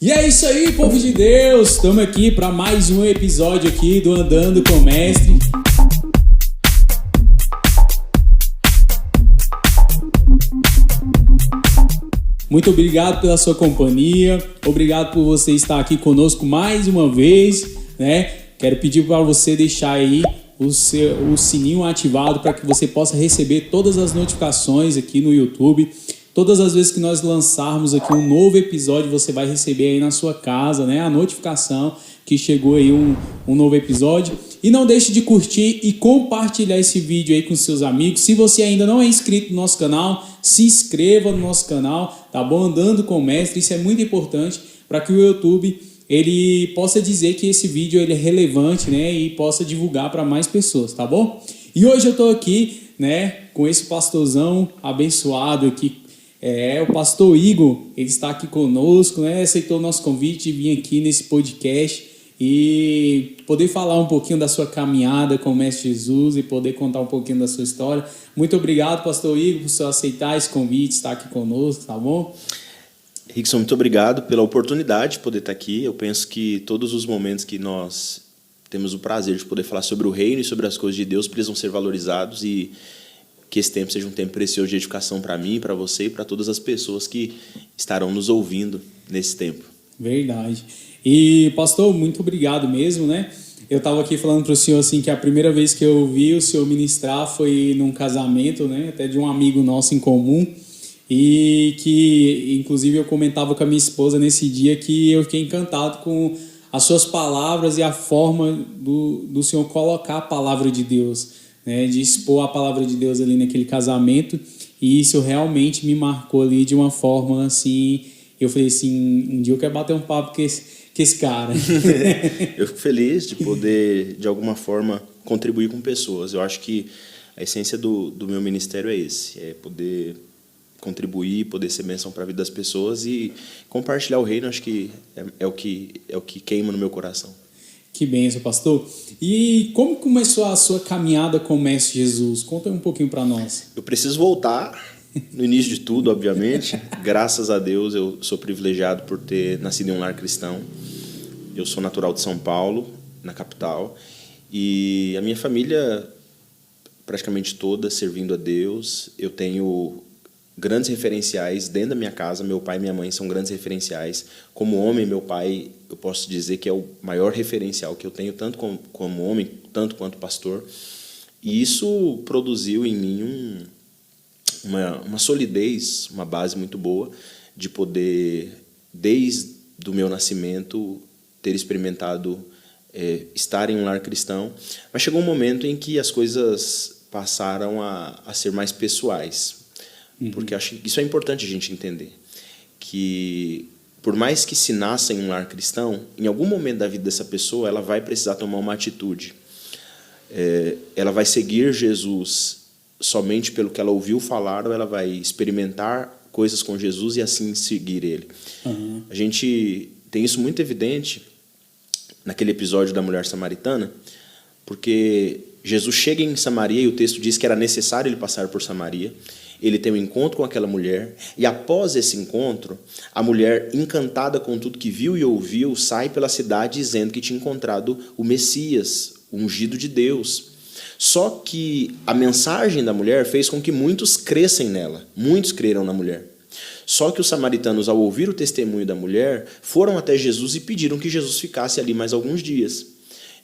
E é isso aí, povo de Deus! Estamos aqui para mais um episódio aqui do Andando com o Mestre. Muito obrigado pela sua companhia, obrigado por você estar aqui conosco mais uma vez, né? Quero pedir para você deixar aí o sininho ativado para que você possa receber todas as notificações aqui no YouTube. Todas as vezes que nós lançarmos aqui um novo episódio, você vai receber aí na sua casa, né, a notificação que chegou aí um novo episódio. E não deixe de curtir e compartilhar esse vídeo aí com seus amigos. Se você ainda não é inscrito no nosso canal, se inscreva no nosso canal, tá bom? Andando com o Mestre, isso é muito importante para que o YouTube ele possa dizer que esse vídeo ele é relevante, né, e possa divulgar para mais pessoas, tá bom? E hoje eu tô aqui, né, com esse pastorzão abençoado aqui. O pastor Igor, ele está aqui conosco, né? Aceitou o nosso convite de vir aqui nesse podcast e poder falar um pouquinho da sua caminhada com o Mestre Jesus e poder contar um pouquinho da sua história. Muito obrigado, pastor Igor, por você aceitar esse convite, estar aqui conosco, tá bom? Rickson, muito obrigado pela oportunidade de poder estar aqui. Eu penso que todos os momentos que nós temos o prazer de poder falar sobre o reino e sobre as coisas de Deus precisam ser valorizados e que esse tempo seja um tempo precioso de edificação para mim, para você e para todas as pessoas que estarão nos ouvindo nesse tempo. Verdade. E, pastor, muito obrigado mesmo, né? Eu estava aqui falando para o senhor assim, que a primeira vez que eu vi o senhor ministrar foi num casamento, né? Até de um amigo nosso em comum. E que, inclusive, eu comentava com a minha esposa nesse dia que eu fiquei encantado com as suas palavras e a forma do senhor colocar a palavra de Deus, né, de expor a palavra de Deus ali naquele casamento, e isso realmente me marcou ali de uma forma assim, eu falei assim, um dia eu quero bater um papo com esse cara. Eu fico feliz de poder, de alguma forma, contribuir com pessoas. Eu acho que a essência do meu ministério é esse, é poder contribuir, poder ser bênção para a vida das pessoas e compartilhar o reino. Acho que é o que queima no meu coração. Que bênção, pastor. E como começou a sua caminhada com o Mestre Jesus? Conta um pouquinho para nós. Eu preciso voltar no início de tudo, obviamente. Graças a Deus, eu sou privilegiado por ter nascido em um lar cristão. Eu sou natural de São Paulo, na capital. E a minha família, praticamente toda, servindo a Deus. Eu tenho grandes referenciais dentro da minha casa. Meu pai e minha mãe são grandes referenciais. Como homem, meu pai, eu posso dizer que é o maior referencial que eu tenho, tanto como homem, tanto quanto pastor. E isso produziu em mim uma solidez, uma base muito boa de poder, desde o meu nascimento, ter experimentado estar em um lar cristão. Mas chegou um momento em que as coisas passaram a ser mais pessoais. Porque acho que isso é importante a gente entender, que por mais que se nasça em um lar cristão, em algum momento da vida dessa pessoa ela vai precisar tomar uma atitude. Ela vai seguir Jesus somente pelo que ela ouviu falar, ou ela vai experimentar coisas com Jesus e assim seguir ele. A gente tem isso muito evidente naquele episódio da mulher samaritana, porque Jesus chega em Samaria e o texto diz que era necessário ele passar por Samaria. Ele tem um encontro com aquela mulher, e após esse encontro, a mulher, encantada com tudo que viu e ouviu, sai pela cidade dizendo que tinha encontrado o Messias, o ungido de Deus. Só que a mensagem da mulher fez com que muitos crescem nela, muitos creram na mulher. Só que os samaritanos, ao ouvir o testemunho da mulher, foram até Jesus e pediram que Jesus ficasse ali mais alguns dias.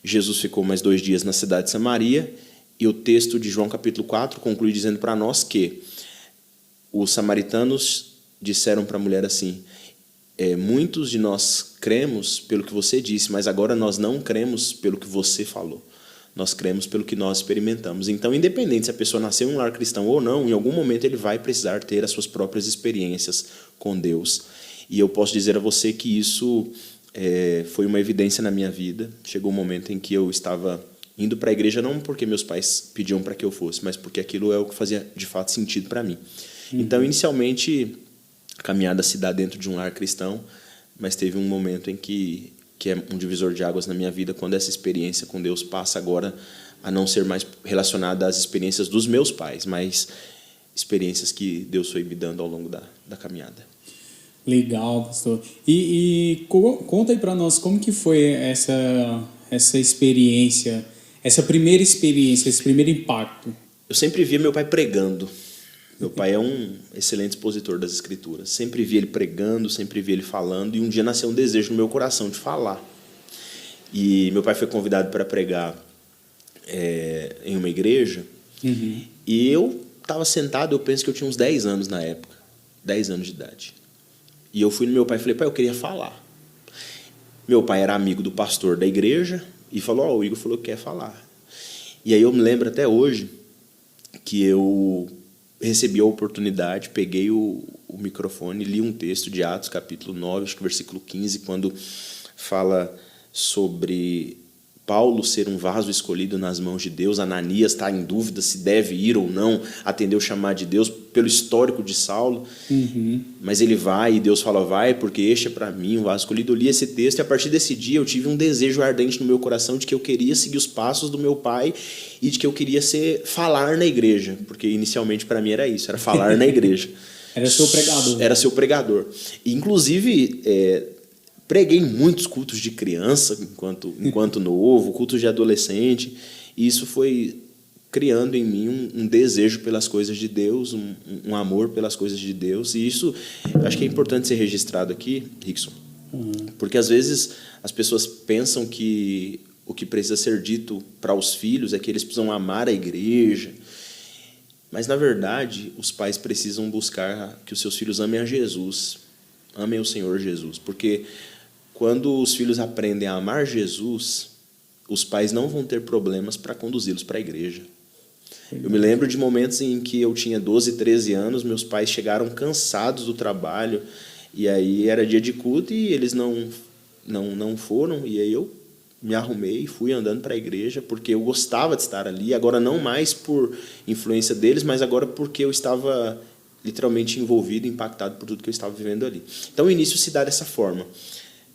Jesus ficou mais 2 dias na cidade de Samaria, e o texto de João capítulo 4 conclui dizendo para nós que os samaritanos disseram para a mulher assim: muitos de nós cremos pelo que você disse, mas agora nós não cremos pelo que você falou. Nós cremos pelo que nós experimentamos. Então, independente se a pessoa nasceu em um lar cristão ou não, em algum momento ele vai precisar ter as suas próprias experiências com Deus. E eu posso dizer a você que isso foi uma evidência na minha vida. Chegou um momento em que eu estava indo para a igreja não porque meus pais pediam para que eu fosse, mas porque aquilo é o que fazia de fato sentido para mim. Então, inicialmente, a caminhada se dá dentro de um lar cristão, mas teve um momento em que é um divisor de águas na minha vida, quando essa experiência com Deus passa agora a não ser mais relacionada às experiências dos meus pais, mas experiências que Deus foi me dando ao longo da caminhada. Legal, pastor. Conta aí para nós como que foi essa experiência, essa primeira experiência, esse primeiro impacto. Eu sempre via meu pai pregando. Meu pai é um excelente expositor das Escrituras. Sempre via ele pregando, sempre via ele falando, e um dia nasceu um desejo no meu coração de falar. E meu pai foi convidado para pregar em uma igreja, e eu estava sentado, eu penso que eu tinha uns 10 anos na época, 10 anos de idade. E eu fui no meu pai e falei: pai, eu queria falar. Meu pai era amigo do pastor da igreja e falou: o Igor falou que quer falar. E aí eu me lembro até hoje que eu recebi a oportunidade, peguei o microfone e li um texto de Atos, capítulo 9, acho que versículo 15, quando fala sobre Paulo ser um vaso escolhido nas mãos de Deus. Ananias está em dúvida se deve ir ou não atender o chamado de Deus pelo histórico de Saulo. Mas ele vai e Deus fala: vai, porque este é para mim um vaso escolhido. Eu li esse texto e a partir desse dia eu tive um desejo ardente no meu coração de que eu queria seguir os passos do meu pai e de que eu queria falar na igreja, porque inicialmente para mim era isso, era falar na igreja. Era seu pregador. Era seu pregador. E, inclusive, preguei em muitos cultos de criança, enquanto novo, cultos de adolescente, e isso foi criando em mim um desejo pelas coisas de Deus, um amor pelas coisas de Deus, e isso acho que é importante ser registrado aqui, Rickson, porque às vezes as pessoas pensam que o que precisa ser dito para os filhos é que eles precisam amar a igreja, mas na verdade os pais precisam buscar que os seus filhos amem a Jesus, amem o Senhor Jesus, porque quando os filhos aprendem a amar Jesus, os pais não vão ter problemas para conduzi-los para a igreja. Eu me lembro de momentos em que eu tinha 12, 13 anos, meus pais chegaram cansados do trabalho, e aí era dia de culto e eles não foram, e aí eu me arrumei e fui andando para a igreja, porque eu gostava de estar ali, agora não mais por influência deles, mas agora porque eu estava literalmente envolvido, impactado por tudo que eu estava vivendo ali. Então o início se dá dessa forma.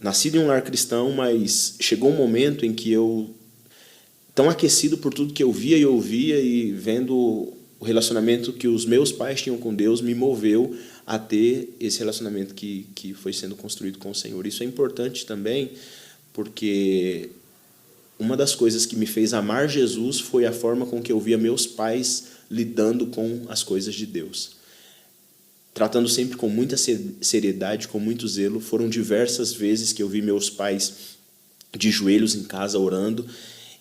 Nascido em um lar cristão, mas chegou um momento em que eu, tão aquecido por tudo que eu via e ouvia e vendo o relacionamento que os meus pais tinham com Deus, me moveu a ter esse relacionamento que foi sendo construído com o Senhor. Isso é importante também, porque uma das coisas que me fez amar Jesus foi a forma com que eu via meus pais lidando com as coisas de Deus. Tratando sempre com muita seriedade, com muito zelo. Foram diversas vezes que eu vi meus pais de joelhos em casa orando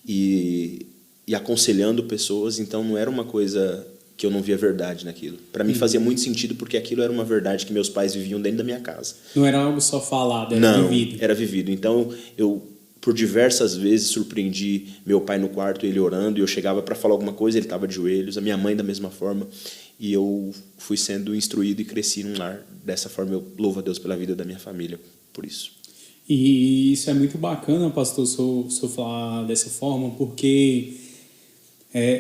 e aconselhando pessoas, então não era uma coisa que eu não via verdade naquilo. Para mim fazia muito sentido, porque aquilo era uma verdade que meus pais viviam dentro da minha casa. Não era algo só falado, era vivido. Não, era vivido. Então eu, por diversas vezes, surpreendi meu pai no quarto, ele orando, e eu chegava para falar alguma coisa, ele estava de joelhos, a minha mãe da mesma forma. E eu fui sendo instruído e cresci num lar dessa forma. Eu louvo a Deus pela vida da minha família por isso. E isso é muito bacana, pastor, se eu falar dessa forma, porque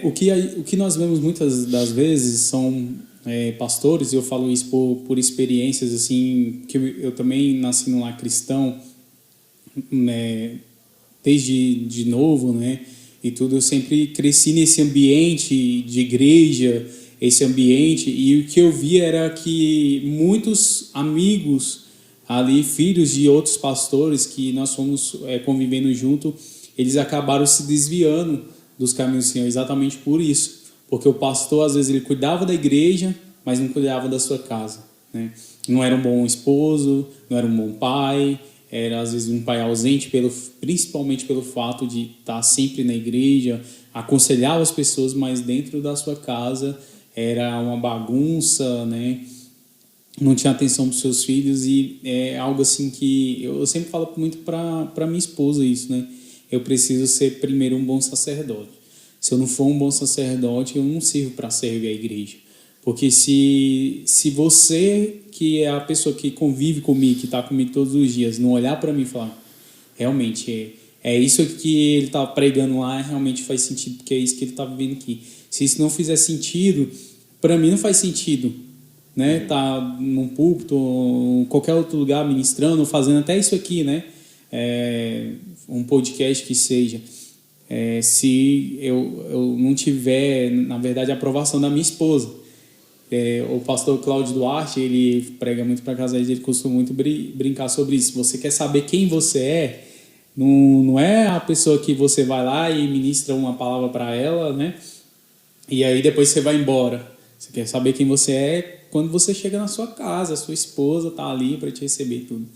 o que nós vemos muitas das vezes são pastores, e eu falo isso por experiências, assim, que eu também nasci num lar cristão, né, desde de novo, né, e tudo, eu sempre cresci nesse ambiente de igreja, esse ambiente, e o que eu via era que muitos amigos ali, filhos de outros pastores que nós fomos convivendo junto, eles acabaram se desviando dos caminhos do Senhor, exatamente por isso, porque o pastor às vezes ele cuidava da igreja, mas não cuidava da sua casa, né? Não era um bom esposo, não era um bom pai, era às vezes um pai ausente, principalmente pelo fato de estar sempre na igreja, aconselhava as pessoas, mas dentro da sua casa era uma bagunça, né? Não tinha atenção para os seus filhos, e é algo assim que eu sempre falo muito para minha esposa isso, né? Eu preciso ser primeiro um bom sacerdote. Se eu não for um bom sacerdote, eu não sirvo para servir a igreja. Porque se você, que é a pessoa que convive comigo, que está comigo todos os dias, não olhar para mim e falar, realmente é isso que ele está pregando lá, realmente faz sentido, porque é isso que ele está vivendo aqui. Se isso não fizer sentido, para mim não faz sentido, né? Tá num púlpito, ou qualquer outro lugar ministrando, fazendo até isso aqui, né? Um podcast que seja. Se eu não tiver, na verdade, a aprovação da minha esposa. O pastor Cláudio Duarte, ele prega muito para casais, ele costuma muito brincar sobre isso. Você quer saber quem você é? Não é a pessoa que você vai lá e ministra uma palavra para ela, né? E aí depois você vai embora. Você quer saber quem você é quando você chega na sua casa, a sua esposa tá ali para te receber tudo.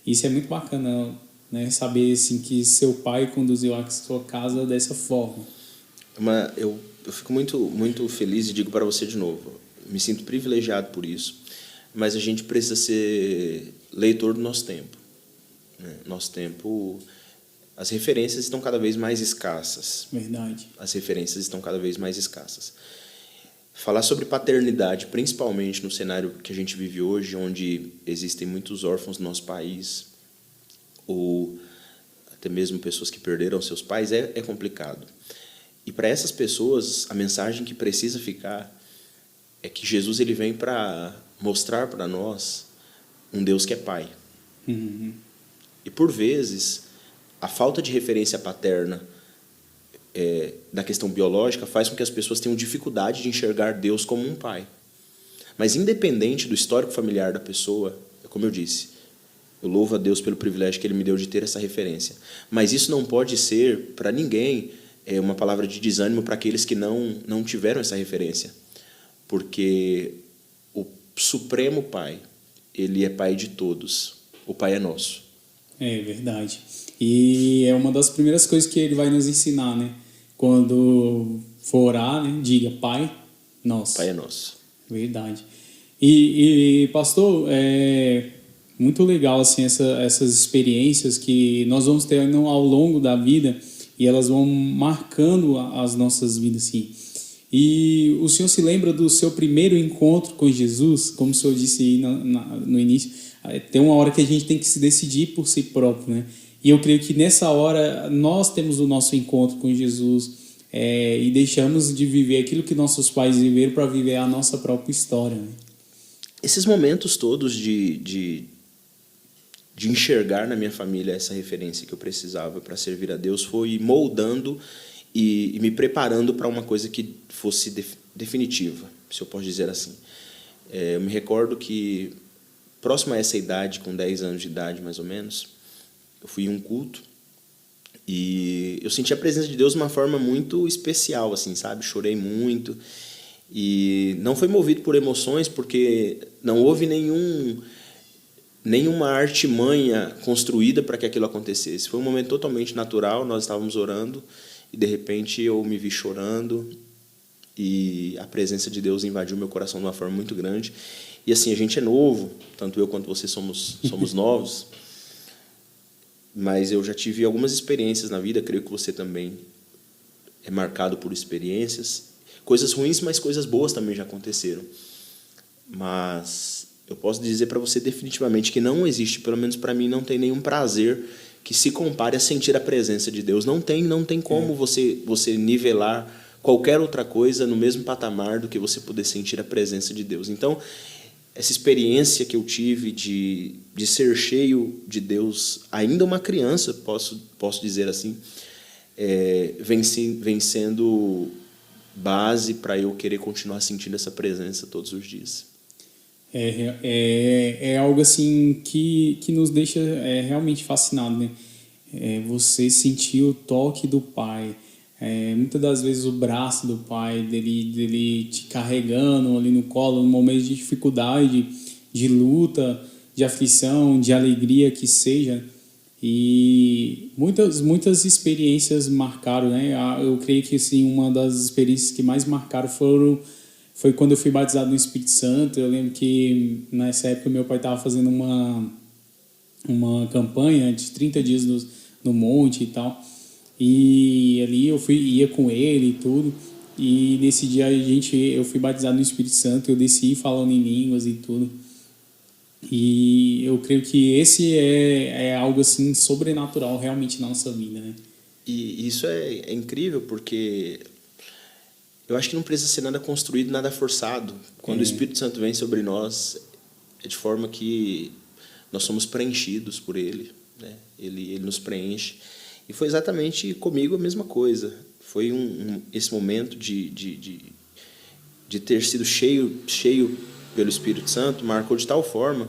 Isso é muito bacana, né? Saber assim que seu pai conduziu a sua casa dessa forma. Eu fico muito feliz e digo para você de novo, me sinto privilegiado por isso, mas a gente precisa ser leitor do nosso tempo, né? Nosso tempo, as referências estão cada vez mais escassas. Verdade. As referências estão cada vez mais escassas. Falar sobre paternidade, principalmente no cenário que a gente vive hoje, onde existem muitos órfãos no nosso país, ou até mesmo pessoas que perderam seus pais, é complicado. E para essas pessoas, a mensagem que precisa ficar é que Jesus ele vem para mostrar para nós um Deus que é Pai. Uhum. E, por vezes, a falta de referência paterna da questão biológica faz com que as pessoas tenham dificuldade de enxergar Deus como um pai. Mas, independente do histórico familiar da pessoa, como eu disse, eu louvo a Deus pelo privilégio que Ele me deu de ter essa referência. Mas isso não pode ser, para ninguém, uma palavra de desânimo para aqueles que não tiveram essa referência. Porque o Supremo Pai, Ele é Pai de todos. O Pai é nosso. É verdade. E é uma das primeiras coisas que Ele vai nos ensinar, né? Quando for orar, né? Diga, Pai nosso. Pai é nosso. Verdade. E pastor, muito legal assim, essas experiências que nós vamos ter ao longo da vida e elas vão marcando as nossas vidas. Assim. E o senhor se lembra do seu primeiro encontro com Jesus? Como o senhor disse aí no início, tem uma hora que a gente tem que se decidir por si próprio, né? E eu creio que nessa hora nós temos o nosso encontro com Jesus e deixamos de viver aquilo que nossos pais viveram para viver a nossa própria história, né? Esses momentos todos de enxergar na minha família essa referência que eu precisava para servir a Deus foi moldando e me preparando para uma coisa que fosse definitiva, se eu posso dizer assim. Eu me recordo que, próximo a essa idade, com 10 anos de idade mais ou menos, eu fui em um culto e eu senti a presença de Deus de uma forma muito especial, assim, sabe? Chorei muito e não foi movido por emoções, porque não houve nenhuma artimanha construída para que aquilo acontecesse. Foi um momento totalmente natural, nós estávamos orando e, de repente, eu me vi chorando e a presença de Deus invadiu meu coração de uma forma muito grande. E, assim, a gente é novo, tanto eu quanto você somos novos, mas eu já tive algumas experiências na vida, creio que você também é marcado por experiências, coisas ruins, mas coisas boas também já aconteceram. Mas eu posso dizer para você definitivamente que não existe, pelo menos para mim, não tem nenhum prazer que se compare a sentir a presença de Deus. Não tem como você nivelar qualquer outra coisa no mesmo patamar do que você poder sentir a presença de Deus. Então, essa experiência que eu tive de ser cheio de Deus, ainda uma criança, posso dizer assim, vem sendo base para eu querer continuar sentindo essa presença todos os dias. É algo assim que nos deixa realmente fascinado, né? Você sentir o toque do Pai, muitas das vezes o braço do Pai, dele te carregando ali no colo, num momento de dificuldade, de luta, de aflição, de alegria que seja. E muitas experiências marcaram, né? Eu creio que assim, uma das experiências que mais marcaram foi quando eu fui batizado no Espírito Santo. Eu lembro que nessa época meu pai estava fazendo uma campanha de 30 dias no monte e tal. E ali eu ia com ele e tudo. E nesse dia eu fui batizado no Espírito Santo. Eu desci falando em línguas e tudo. E eu creio que esse é algo assim sobrenatural realmente na nossa vida, né? E isso é incrível porque eu acho que não precisa ser nada construído, nada forçado. Quando o Espírito Santo vem sobre nós, é de forma que nós somos preenchidos por Ele, né? Ele nos preenche. E foi exatamente comigo a mesma coisa. Foi esse momento de de ter sido cheio pelo Espírito Santo, marcou de tal forma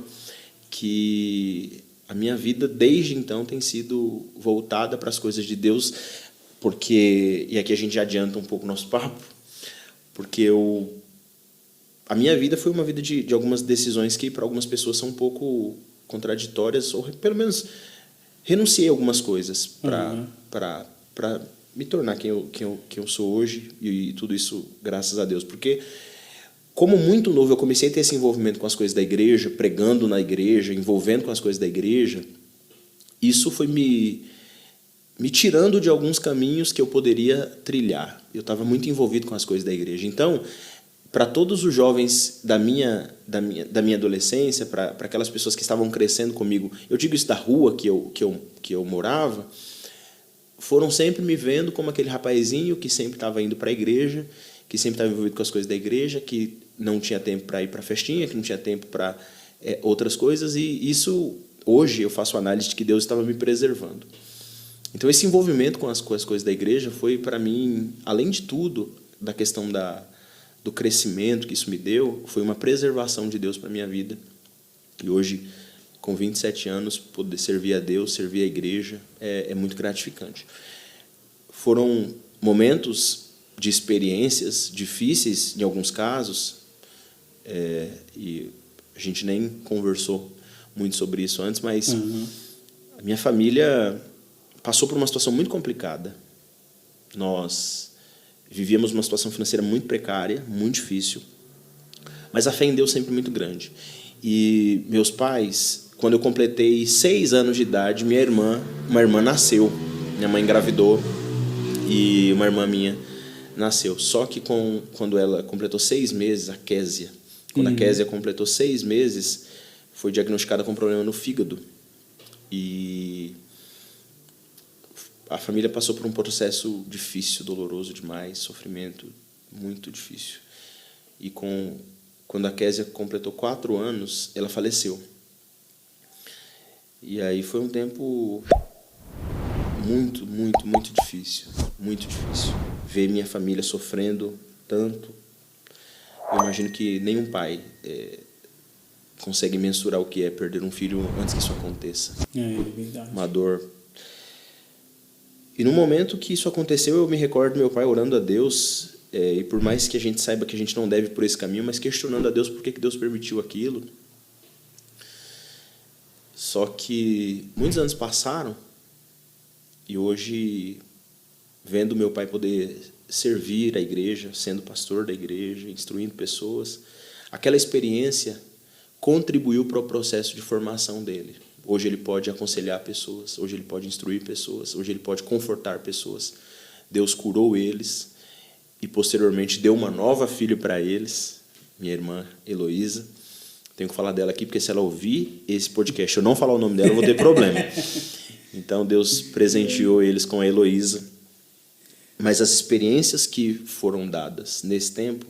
que a minha vida, desde então, tem sido voltada para as coisas de Deus, porque, e aqui a gente já adianta um pouco o nosso papo, porque a minha vida foi uma vida de algumas decisões que para algumas pessoas são um pouco contraditórias, ou pelo menos renunciei a algumas coisas para me tornar quem eu sou hoje, e tudo isso graças a Deus. Porque, como muito novo, eu comecei a ter esse envolvimento com as coisas da igreja, pregando na igreja, envolvendo com as coisas da igreja. Isso foi me tirando de alguns caminhos que eu poderia trilhar. Eu estava muito envolvido com as coisas da igreja. Então, para todos os jovens da minha adolescência, para aquelas pessoas que estavam crescendo comigo, eu digo isso da rua que eu morava, foram sempre me vendo como aquele rapazinho que sempre estava indo para a igreja, que sempre estava envolvido com as coisas da igreja, que não tinha tempo para ir para a festinha, que não tinha tempo para outras coisas, e isso, hoje, eu faço análise de que Deus estava me preservando. Então, esse envolvimento com as coisas da igreja foi, para mim, além de tudo, da questão do crescimento que isso me deu, foi uma preservação de Deus para a minha vida. E hoje, com 27 anos, poder servir a Deus, servir a igreja, é muito gratificante. Foram momentos de experiências difíceis, em alguns casos, e a gente nem conversou muito sobre isso antes, mas a minha família passou por uma situação muito complicada. Nós vivíamos uma situação financeira muito precária, muito difícil, mas a fé em Deus sempre muito grande. E meus pais, quando eu completei 6 anos de idade, uma irmã nasceu. Minha mãe engravidou e uma irmã minha nasceu. Só que quando ela completou 6 meses, a Késia, quando a Késia completou 6 meses, foi diagnosticada com problema no fígado. E a família passou por um processo difícil, doloroso demais, sofrimento muito difícil. E quando a Késia completou 4 anos, ela faleceu. E aí foi um tempo muito, muito, muito difícil. Muito difícil. Ver minha família sofrendo tanto. Eu imagino que nenhum pai consegue mensurar o que é perder um filho antes que isso aconteça. É verdade. Uma dor. E no momento que isso aconteceu, eu me recordo do meu pai orando a Deus, e por mais que a gente saiba que a gente não deve por esse caminho, mas questionando a Deus por que Deus permitiu aquilo. Só que muitos anos passaram e hoje, vendo meu pai poder servir a igreja, sendo pastor da igreja, instruindo pessoas, aquela experiência contribuiu para o processo de formação dele. Hoje ele pode aconselhar pessoas, hoje ele pode instruir pessoas, hoje ele pode confortar pessoas. Deus curou eles e posteriormente deu uma nova filha para eles, minha irmã Heloísa. Tenho que falar dela aqui, porque se ela ouvir esse podcast, eu não falar o nome dela, eu vou ter problema. Então Deus presenteou eles com a Heloísa. Mas as experiências que foram dadas nesse tempo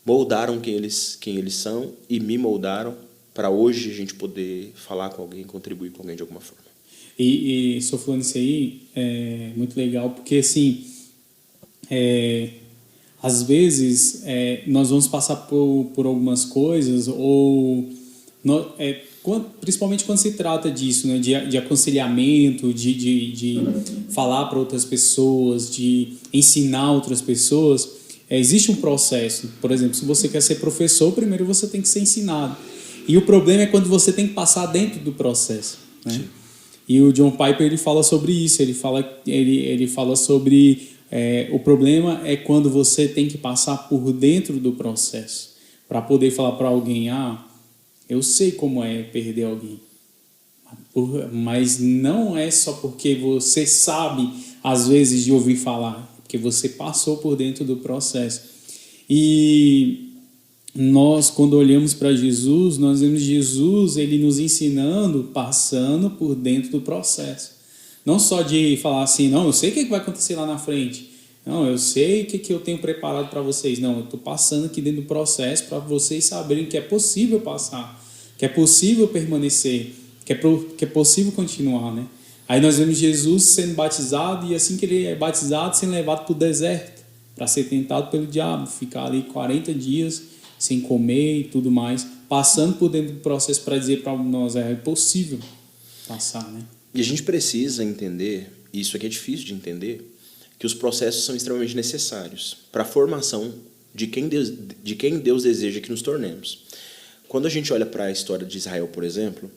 moldaram quem eles são e me moldaram para hoje a gente poder falar com alguém, contribuir com alguém de alguma forma. E só falando isso aí, é muito legal, porque assim, às vezes nós vamos passar por algumas coisas, principalmente quando se trata disso, né, de aconselhamento, de falar para outras pessoas, de ensinar outras pessoas, existe um processo. Por exemplo, se você quer ser professor, primeiro você tem que ser ensinado. E o problema é quando você tem que passar dentro do processo, né? E o John Piper ele fala sobre isso. Ele fala sobre o problema é quando você tem que passar por dentro do processo para poder falar para alguém: eu sei como é perder alguém, mas não é só porque você sabe às vezes de ouvir falar, porque você passou por dentro do processo. E nós, quando olhamos para Jesus, nós vemos Jesus ele nos ensinando, passando por dentro do processo. Não só de falar assim, não, eu sei o que vai acontecer lá na frente. Não, eu sei o que eu tenho preparado para vocês. Não, eu estou passando aqui dentro do processo para vocês saberem que é possível passar, que é possível permanecer, que é possível continuar, né? Aí nós vemos Jesus sendo batizado e assim que ele é batizado, sendo levado para o deserto. para ser tentado pelo diabo, ficar ali 40 dias sem comer e tudo mais, passando por dentro do processo para dizer para nós, é possível passar, né? E a gente precisa entender, e isso aqui é difícil de entender, que os processos são extremamente necessários para a formação de quem Deus deseja que nos tornemos. Quando a gente olha para a história de Israel, por exemplo,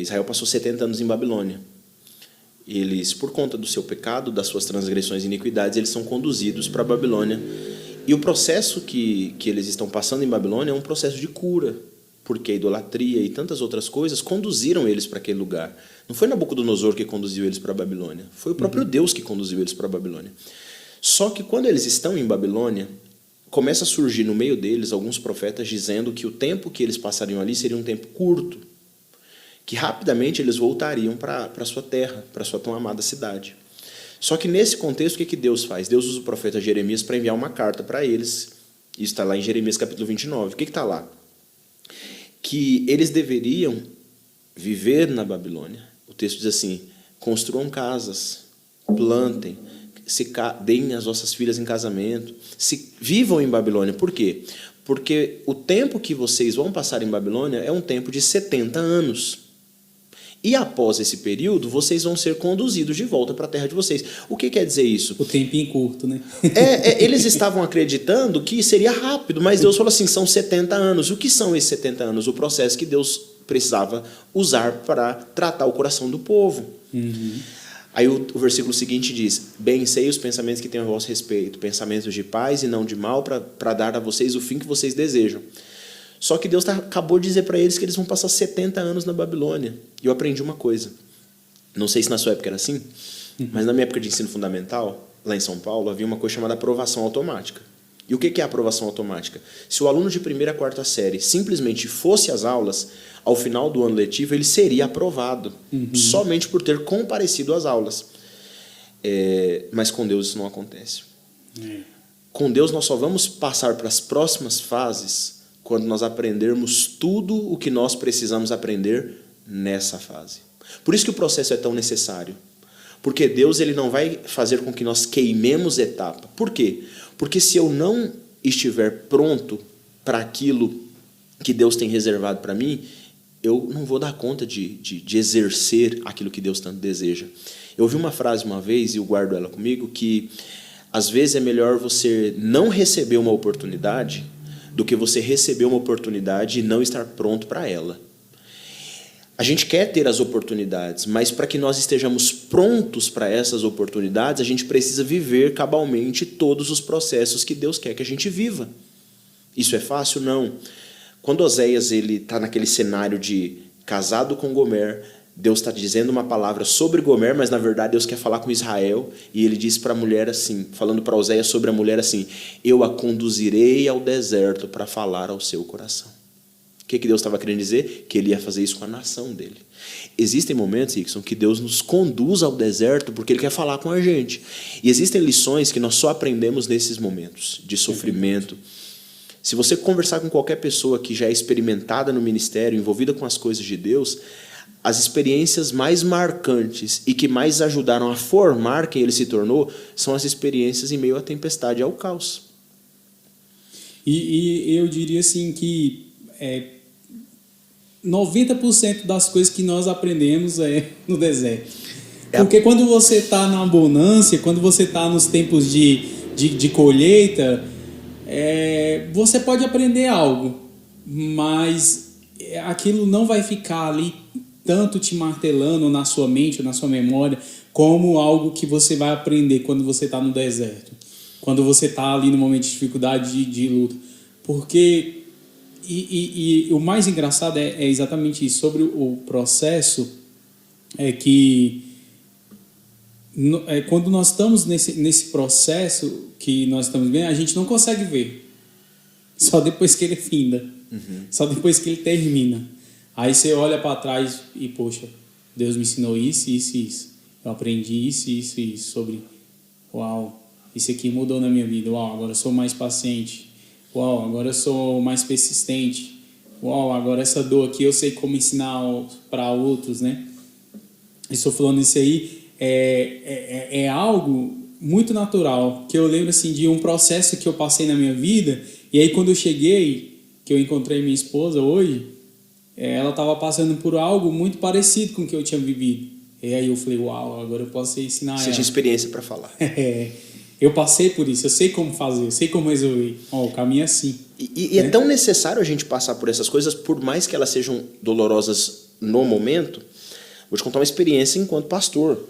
Israel passou 70 anos em Babilônia. Eles, por conta do seu pecado, das suas transgressões e iniquidades, eles são conduzidos para a Babilônia. E o processo que eles estão passando em Babilônia é um processo de cura, porque a idolatria e tantas outras coisas conduziram eles para aquele lugar. Não foi Nabucodonosor que conduziu eles para a Babilônia, foi o próprio Deus que conduziu eles para a Babilônia. Só que quando eles estão em Babilônia, começa a surgir no meio deles alguns profetas dizendo que o tempo que eles passariam ali seria um tempo curto, que rapidamente eles voltariam para a sua terra, para a sua tão amada cidade. Só que nesse contexto, o que Deus faz? Deus usa o profeta Jeremias para enviar uma carta para eles. Isso está lá em Jeremias capítulo 29. O que está lá? Que eles deveriam viver na Babilônia. O texto diz assim: construam casas, plantem, deem as vossas filhas em casamento, vivam em Babilônia. Por quê? Porque o tempo que vocês vão passar em Babilônia é um tempo de 70 anos. E após esse período, vocês vão ser conduzidos de volta para a terra de vocês. O que quer dizer isso? O tempinho curto, né? Eles estavam acreditando que seria rápido, mas Deus falou assim, são 70 anos. O que são esses 70 anos? O processo que Deus precisava usar para tratar o coração do povo. Uhum. Aí o versículo seguinte diz: bem sei os pensamentos que tenho a vosso respeito, pensamentos de paz e não de mal, para dar a vocês o fim que vocês desejam. Só que Deus acabou de dizer para eles que eles vão passar 70 anos na Babilônia. E eu aprendi uma coisa. Não sei se na sua época era assim, mas na minha época de ensino fundamental, lá em São Paulo, havia uma coisa chamada aprovação automática. E o que é aprovação automática? Se o aluno de 1ª a 4ª série simplesmente fosse às aulas, ao final do ano letivo ele seria aprovado, somente por ter comparecido às aulas. Mas com Deus isso não acontece. Com Deus nós só vamos passar para as próximas fases quando nós aprendermos tudo o que nós precisamos aprender nessa fase. Por isso que o processo é tão necessário. Porque Deus ele não vai fazer com que nós queimemos etapa. Por quê? Porque se eu não estiver pronto para aquilo que Deus tem reservado para mim, eu não vou dar conta de exercer aquilo que Deus tanto deseja. Eu ouvi uma frase uma vez, e eu guardo ela comigo, que às vezes é melhor você não receber uma oportunidade do que você receber uma oportunidade e não estar pronto para ela. A gente quer ter as oportunidades, mas para que nós estejamos prontos para essas oportunidades, a gente precisa viver cabalmente todos os processos que Deus quer que a gente viva. Isso é fácil? Não. Quando Oséias está naquele cenário de casado com Gomer, Deus está dizendo uma palavra sobre Gomer, mas na verdade Deus quer falar com Israel, e ele diz para a mulher assim, falando para Oséias sobre a mulher assim: eu a conduzirei ao deserto para falar ao seu coração. O que Deus estava querendo dizer? Que ele ia fazer isso com a nação dele. Existem momentos, Rickson, que Deus nos conduz ao deserto porque ele quer falar com a gente. E existem lições que nós só aprendemos nesses momentos de sofrimento. Se você conversar com qualquer pessoa que já é experimentada no ministério, envolvida com as coisas de Deus, as experiências mais marcantes e que mais ajudaram a formar quem ele se tornou são as experiências em meio à tempestade e ao caos. E eu diria assim que 90% das coisas que nós aprendemos é no deserto. Porque quando você está na abundância, quando você está nos tempos de colheita, você pode aprender algo, mas aquilo não vai ficar ali tanto te martelando na sua mente ou na sua memória como algo que você vai aprender quando você está no deserto, quando você está ali no momento de dificuldade, de luta. Porque e o mais engraçado é exatamente isso, sobre o processo, que quando nós estamos nesse processo que nós estamos vendo, a gente não consegue ver, só depois que ele finda, só depois que ele termina. Aí você olha para trás e, poxa, Deus me ensinou isso, isso e isso. Eu aprendi isso, isso e isso sobre, uau, isso aqui mudou na minha vida. Uau, agora eu sou mais paciente. Uau, agora eu sou mais persistente. Uau, agora essa dor aqui eu sei como ensinar para outros, né? Estou falando isso aí, é algo muito natural, que eu lembro assim de um processo que eu passei na minha vida, e aí quando eu cheguei, que eu encontrei minha esposa hoje, ela estava passando por algo muito parecido com o que eu tinha vivido. E aí eu falei, uau, agora eu posso ensinar ela. Você tinha experiência para falar. Eu passei por isso, eu sei como fazer, eu sei como resolver. O caminho é assim. E é tão necessário a gente passar por essas coisas, por mais que elas sejam dolorosas no momento. Vou te contar uma experiência enquanto pastor.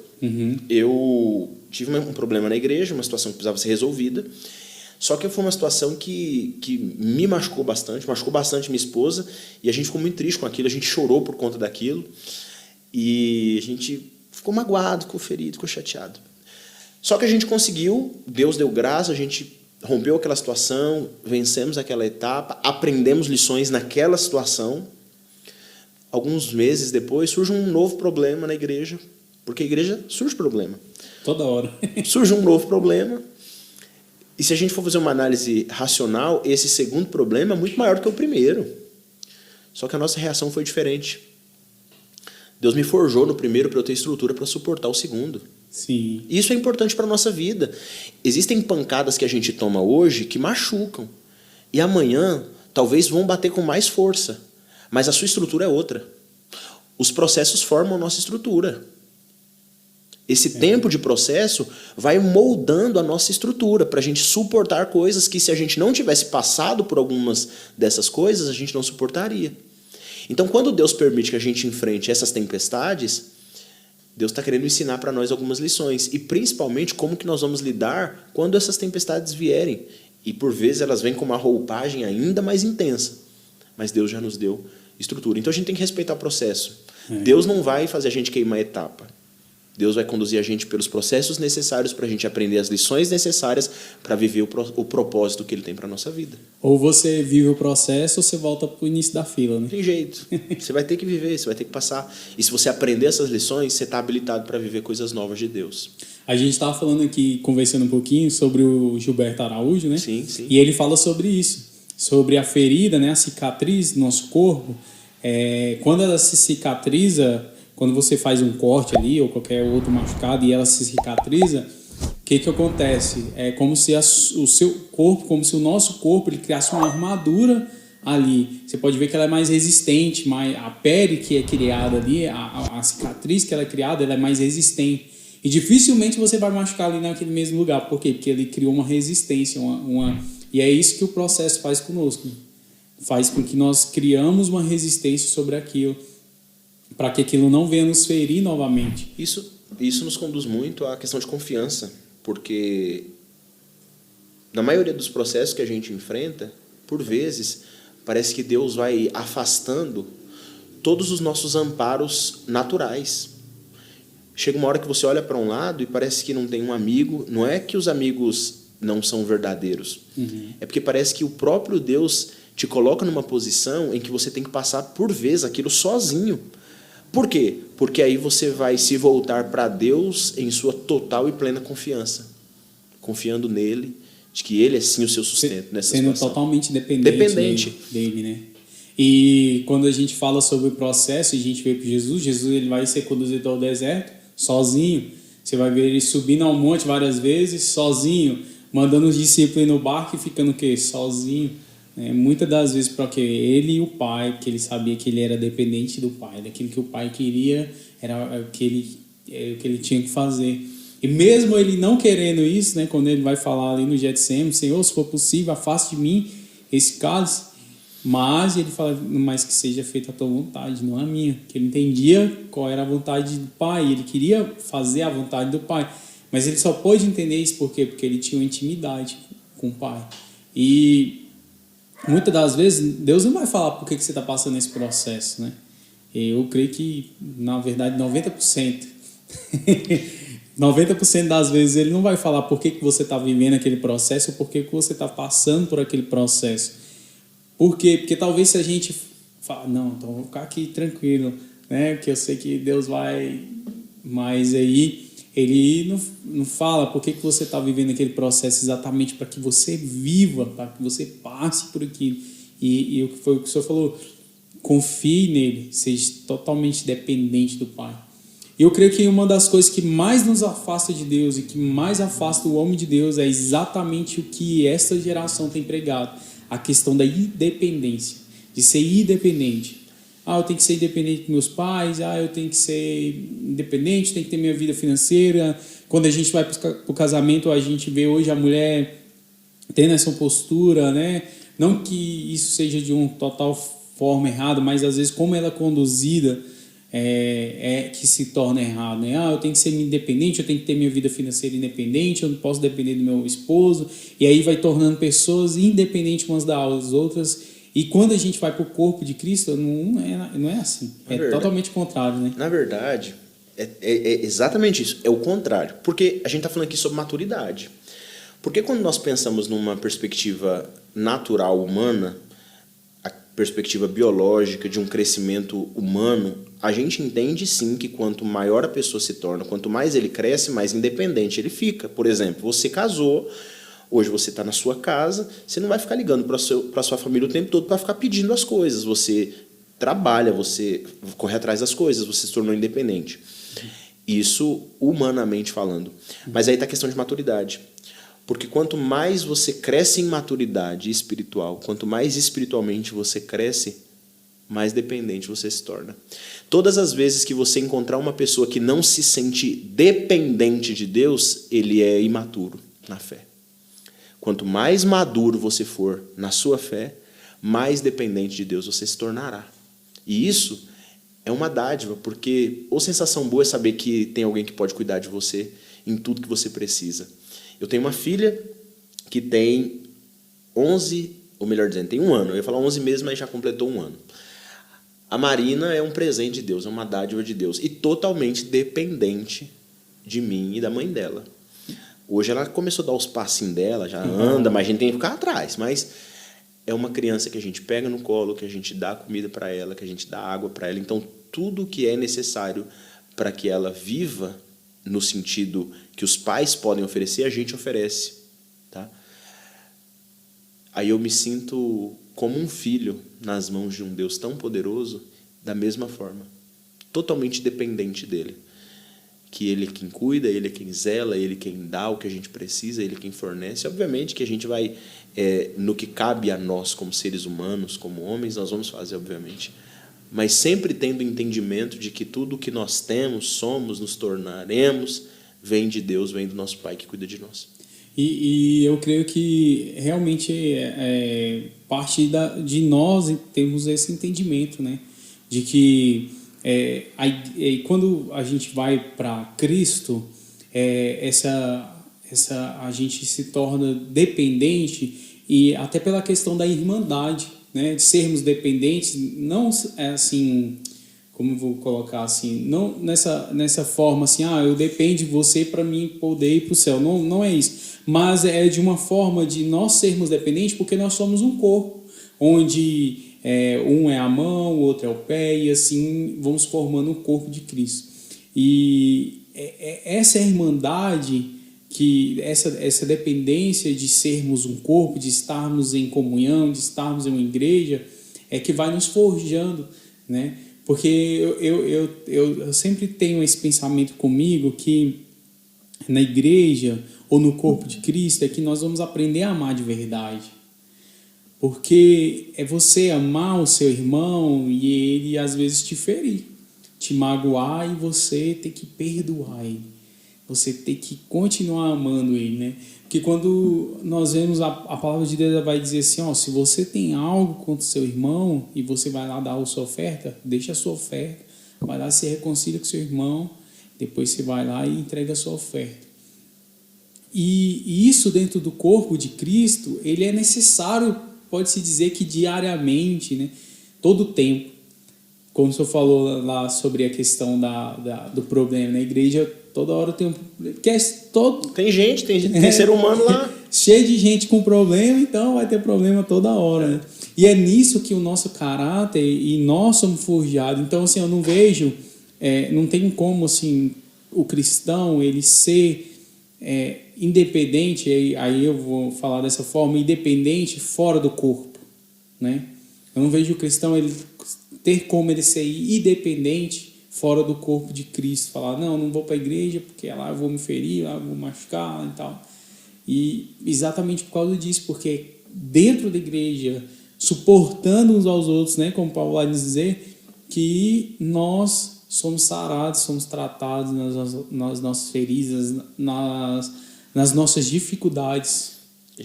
Eu tive um problema na igreja, uma situação que precisava ser resolvida. Só que foi uma situação que me machucou bastante minha esposa, e a gente ficou muito triste com aquilo, a gente chorou por conta daquilo, e a gente ficou magoado, ficou ferido, ficou chateado. Só que a gente conseguiu, Deus deu graça, a gente rompeu aquela situação, vencemos aquela etapa, aprendemos lições naquela situação. Alguns meses depois surge um novo problema na igreja, porque a igreja surge problema. Toda hora. Surge um novo problema. E se a gente for fazer uma análise racional, esse segundo problema é muito maior do que o primeiro. Só que a nossa reação foi diferente. Deus me forjou no primeiro para eu ter estrutura para suportar o segundo. Sim. Isso é importante para a nossa vida. Existem pancadas que a gente toma hoje que machucam. E amanhã talvez vão bater com mais força. Mas a sua estrutura é outra. Os processos formam a nossa estrutura. Esse tempo de processo vai moldando a nossa estrutura para a gente suportar coisas que, se a gente não tivesse passado por algumas dessas coisas, a gente não suportaria. Então, quando Deus permite que a gente enfrente essas tempestades, Deus está querendo ensinar para nós algumas lições. E, principalmente, como que nós vamos lidar quando essas tempestades vierem. E, por vezes, elas vêm com uma roupagem ainda mais intensa. Mas Deus já nos deu estrutura. Então, a gente tem que respeitar o processo. Deus não vai fazer a gente queimar etapa. Deus vai conduzir a gente pelos processos necessários para a gente aprender as lições necessárias para viver o propósito que Ele tem para a nossa vida. Ou você vive o processo ou você volta para o início da fila, né? Não tem jeito. Você vai ter que viver, você vai ter que passar. E se você aprender essas lições, você está habilitado para viver coisas novas de Deus. A gente estava falando aqui, conversando um pouquinho sobre o Gilberto Araújo, né? Sim, sim. E ele fala sobre isso, sobre a ferida, né? A cicatriz do nosso corpo. Quando ela se cicatriza, quando você faz um corte ali ou qualquer outro machucado e ela se cicatriza, o que acontece? É como se o seu corpo, como se o nosso corpo ele criasse uma armadura ali. Você pode ver que ela é mais resistente, a pele que é criada ali, a cicatriz que ela é criada, ela é mais resistente. E dificilmente você vai machucar ali naquele mesmo lugar. Por quê? Porque ele criou uma resistência. E é isso que o processo faz conosco. Faz com que nós criamos uma resistência sobre aquilo, para que aquilo não venha nos ferir novamente. Isso nos conduz muito à questão de confiança, porque na maioria dos processos que a gente enfrenta, por vezes, parece que Deus vai afastando todos os nossos amparos naturais. Chega uma hora que você olha para um lado e parece que não tem um amigo. Não é que os amigos não são verdadeiros. É porque parece que o próprio Deus te coloca numa posição em que você tem que passar, por vezes, aquilo sozinho. Por quê? Porque aí você vai se voltar para Deus em sua total e plena confiança. Confiando nele, de que ele é sim o seu sustento nessa situação. Sendo totalmente dependente dele, né? E quando a gente fala sobre o processo, a gente vê para Jesus ele vai ser conduzido ao deserto sozinho. Você vai ver ele subindo ao monte várias vezes, sozinho, mandando os discípulos ir no barco e ficando o quê? Sozinho. Muitas das vezes porque ele e o pai, que ele sabia que ele era dependente do pai, daquilo que o pai queria, era o que ele tinha que fazer. E mesmo ele não querendo isso, né, quando ele vai falar ali no Getsêmani, Senhor, se for possível, afaste de mim esse cálice. Mas ele fala, mas que seja feita a tua vontade, não a minha. Que ele entendia qual era a vontade do pai, ele queria fazer a vontade do pai. Mas ele só pôde entender isso por quê? Porque ele tinha uma intimidade com o pai. E muitas das vezes, Deus não vai falar por que você está passando esse processo, né? Eu creio que, na verdade, 90%. 90% das vezes ele não vai falar por que você está vivendo aquele processo ou por que você está passando por aquele processo. Por quê? Porque talvez se a gente fala, não, então vou ficar aqui tranquilo, né? Porque eu sei que Deus vai... Mas aí ele não fala por que você está vivendo aquele processo exatamente para que você viva, para que você passe por aquilo. E o que foi o que o senhor falou, confie nele, seja totalmente dependente do Pai. E eu creio que uma das coisas que mais nos afasta de Deus e que mais afasta o homem de Deus é exatamente o que essa geração tem pregado. A questão da independência, de ser independente. Eu tenho que ser independente dos meus pais, eu tenho que ser independente, tenho que ter minha vida financeira. Quando a gente vai para o casamento, a gente vê hoje a mulher tendo essa postura, né? Não que isso seja de uma total forma errada, mas às vezes como ela é conduzida que se torna errado, né? Eu tenho que ser independente, eu tenho que ter minha vida financeira independente, eu não posso depender do meu esposo, e aí vai tornando pessoas independentes umas das outras. E quando a gente vai para o corpo de Cristo, não é assim, totalmente contrário, né? Na verdade, é exatamente isso, é o contrário, porque a gente está falando aqui sobre maturidade. Porque quando nós pensamos numa perspectiva natural humana, a perspectiva biológica de um crescimento humano, a gente entende sim que quanto maior a pessoa se torna, quanto mais ele cresce, mais independente ele fica. Por exemplo, você casou, hoje você está na sua casa, você não vai ficar ligando para a sua família o tempo todo para ficar pedindo as coisas. Você trabalha, você corre atrás das coisas, você se tornou independente. Isso humanamente falando. Mas aí está a questão de maturidade. Porque quanto mais você cresce em maturidade espiritual, quanto mais espiritualmente você cresce, mais dependente você se torna. Todas as vezes que você encontrar uma pessoa que não se sente dependente de Deus, ele é imaturo na fé. Quanto mais maduro você for na sua fé, mais dependente de Deus você se tornará. E isso é uma dádiva, porque a sensação boa é saber que tem alguém que pode cuidar de você em tudo que você precisa. Eu tenho uma filha que tem 11, ou melhor dizendo, tem 1 ano. Eu ia falar 11 meses, mas já completou 1 ano. A Marina é um presente de Deus, é uma dádiva de Deus. E totalmente dependente de mim e da mãe dela. Hoje ela começou a dar os passinhos dela, já anda, mas a gente tem que ficar atrás. Mas é uma criança que a gente pega no colo, que a gente dá comida para ela, que a gente dá água para ela. Então, tudo que é necessário para que ela viva no sentido que os pais podem oferecer, a gente oferece. Tá? Aí eu me sinto como um filho nas mãos de um Deus tão poderoso, da mesma forma, totalmente dependente dele. Que ele é quem cuida, ele é quem zela, ele é quem dá o que a gente precisa, ele é quem fornece. Obviamente que a gente vai, no que cabe a nós como seres humanos, como homens, nós vamos fazer, obviamente. Mas sempre tendo o entendimento de que tudo o que nós temos, somos, nos tornaremos, vem de Deus, vem do nosso Pai que cuida de nós. E eu creio que realmente parte de nós temos esse entendimento, né? De que quando a gente vai para Cristo, a gente se torna dependente, e até pela questão da irmandade, né? De sermos dependentes, não assim, como eu vou colocar assim, não nessa forma assim, eu dependo de você para mim poder ir para o céu, não é isso, mas é de uma forma de nós sermos dependentes, porque nós somos um corpo, onde um é a mão, o outro é o pé, e assim vamos formando o corpo de Cristo. E essa irmandade, essa dependência de sermos um corpo, de estarmos em comunhão, de estarmos em uma igreja, é que vai nos forjando, né? Porque eu sempre tenho esse pensamento comigo que na igreja ou no corpo de Cristo é que nós vamos aprender a amar de verdade. Porque é você amar o seu irmão e ele às vezes te ferir, te magoar, e você ter que perdoar ele. Você ter que continuar amando ele, né? Porque quando nós vemos a palavra de Deus, vai dizer assim, se você tem algo contra o seu irmão e você vai lá dar a sua oferta, deixa a sua oferta, vai lá, se reconcilia com o seu irmão, depois você vai lá e entrega a sua oferta. E isso dentro do corpo de Cristo, ele é necessário, pode-se dizer que diariamente, né? Todo o tempo. Como o senhor falou lá sobre a questão do problema na igreja, toda hora tem um problema. Tem gente, tem ser humano lá. Cheio de gente com problema, então vai ter problema toda hora, né? E é nisso que o nosso caráter e nós somos forjados. Então, assim, eu não vejo, não tem como, assim, o cristão, ele ser independente, aí eu vou falar dessa forma, independente fora do corpo, né? Eu não vejo o cristão ele ter como ele ser independente fora do corpo de Cristo, falar, não vou para a igreja porque lá eu vou me ferir, lá eu vou machucar e tal. E exatamente por causa disso, porque dentro da igreja, suportando uns aos outros, né, como Paulo vai dizer, que nós somos sarados, somos tratados nas nossas feridas, nas nossas dificuldades. E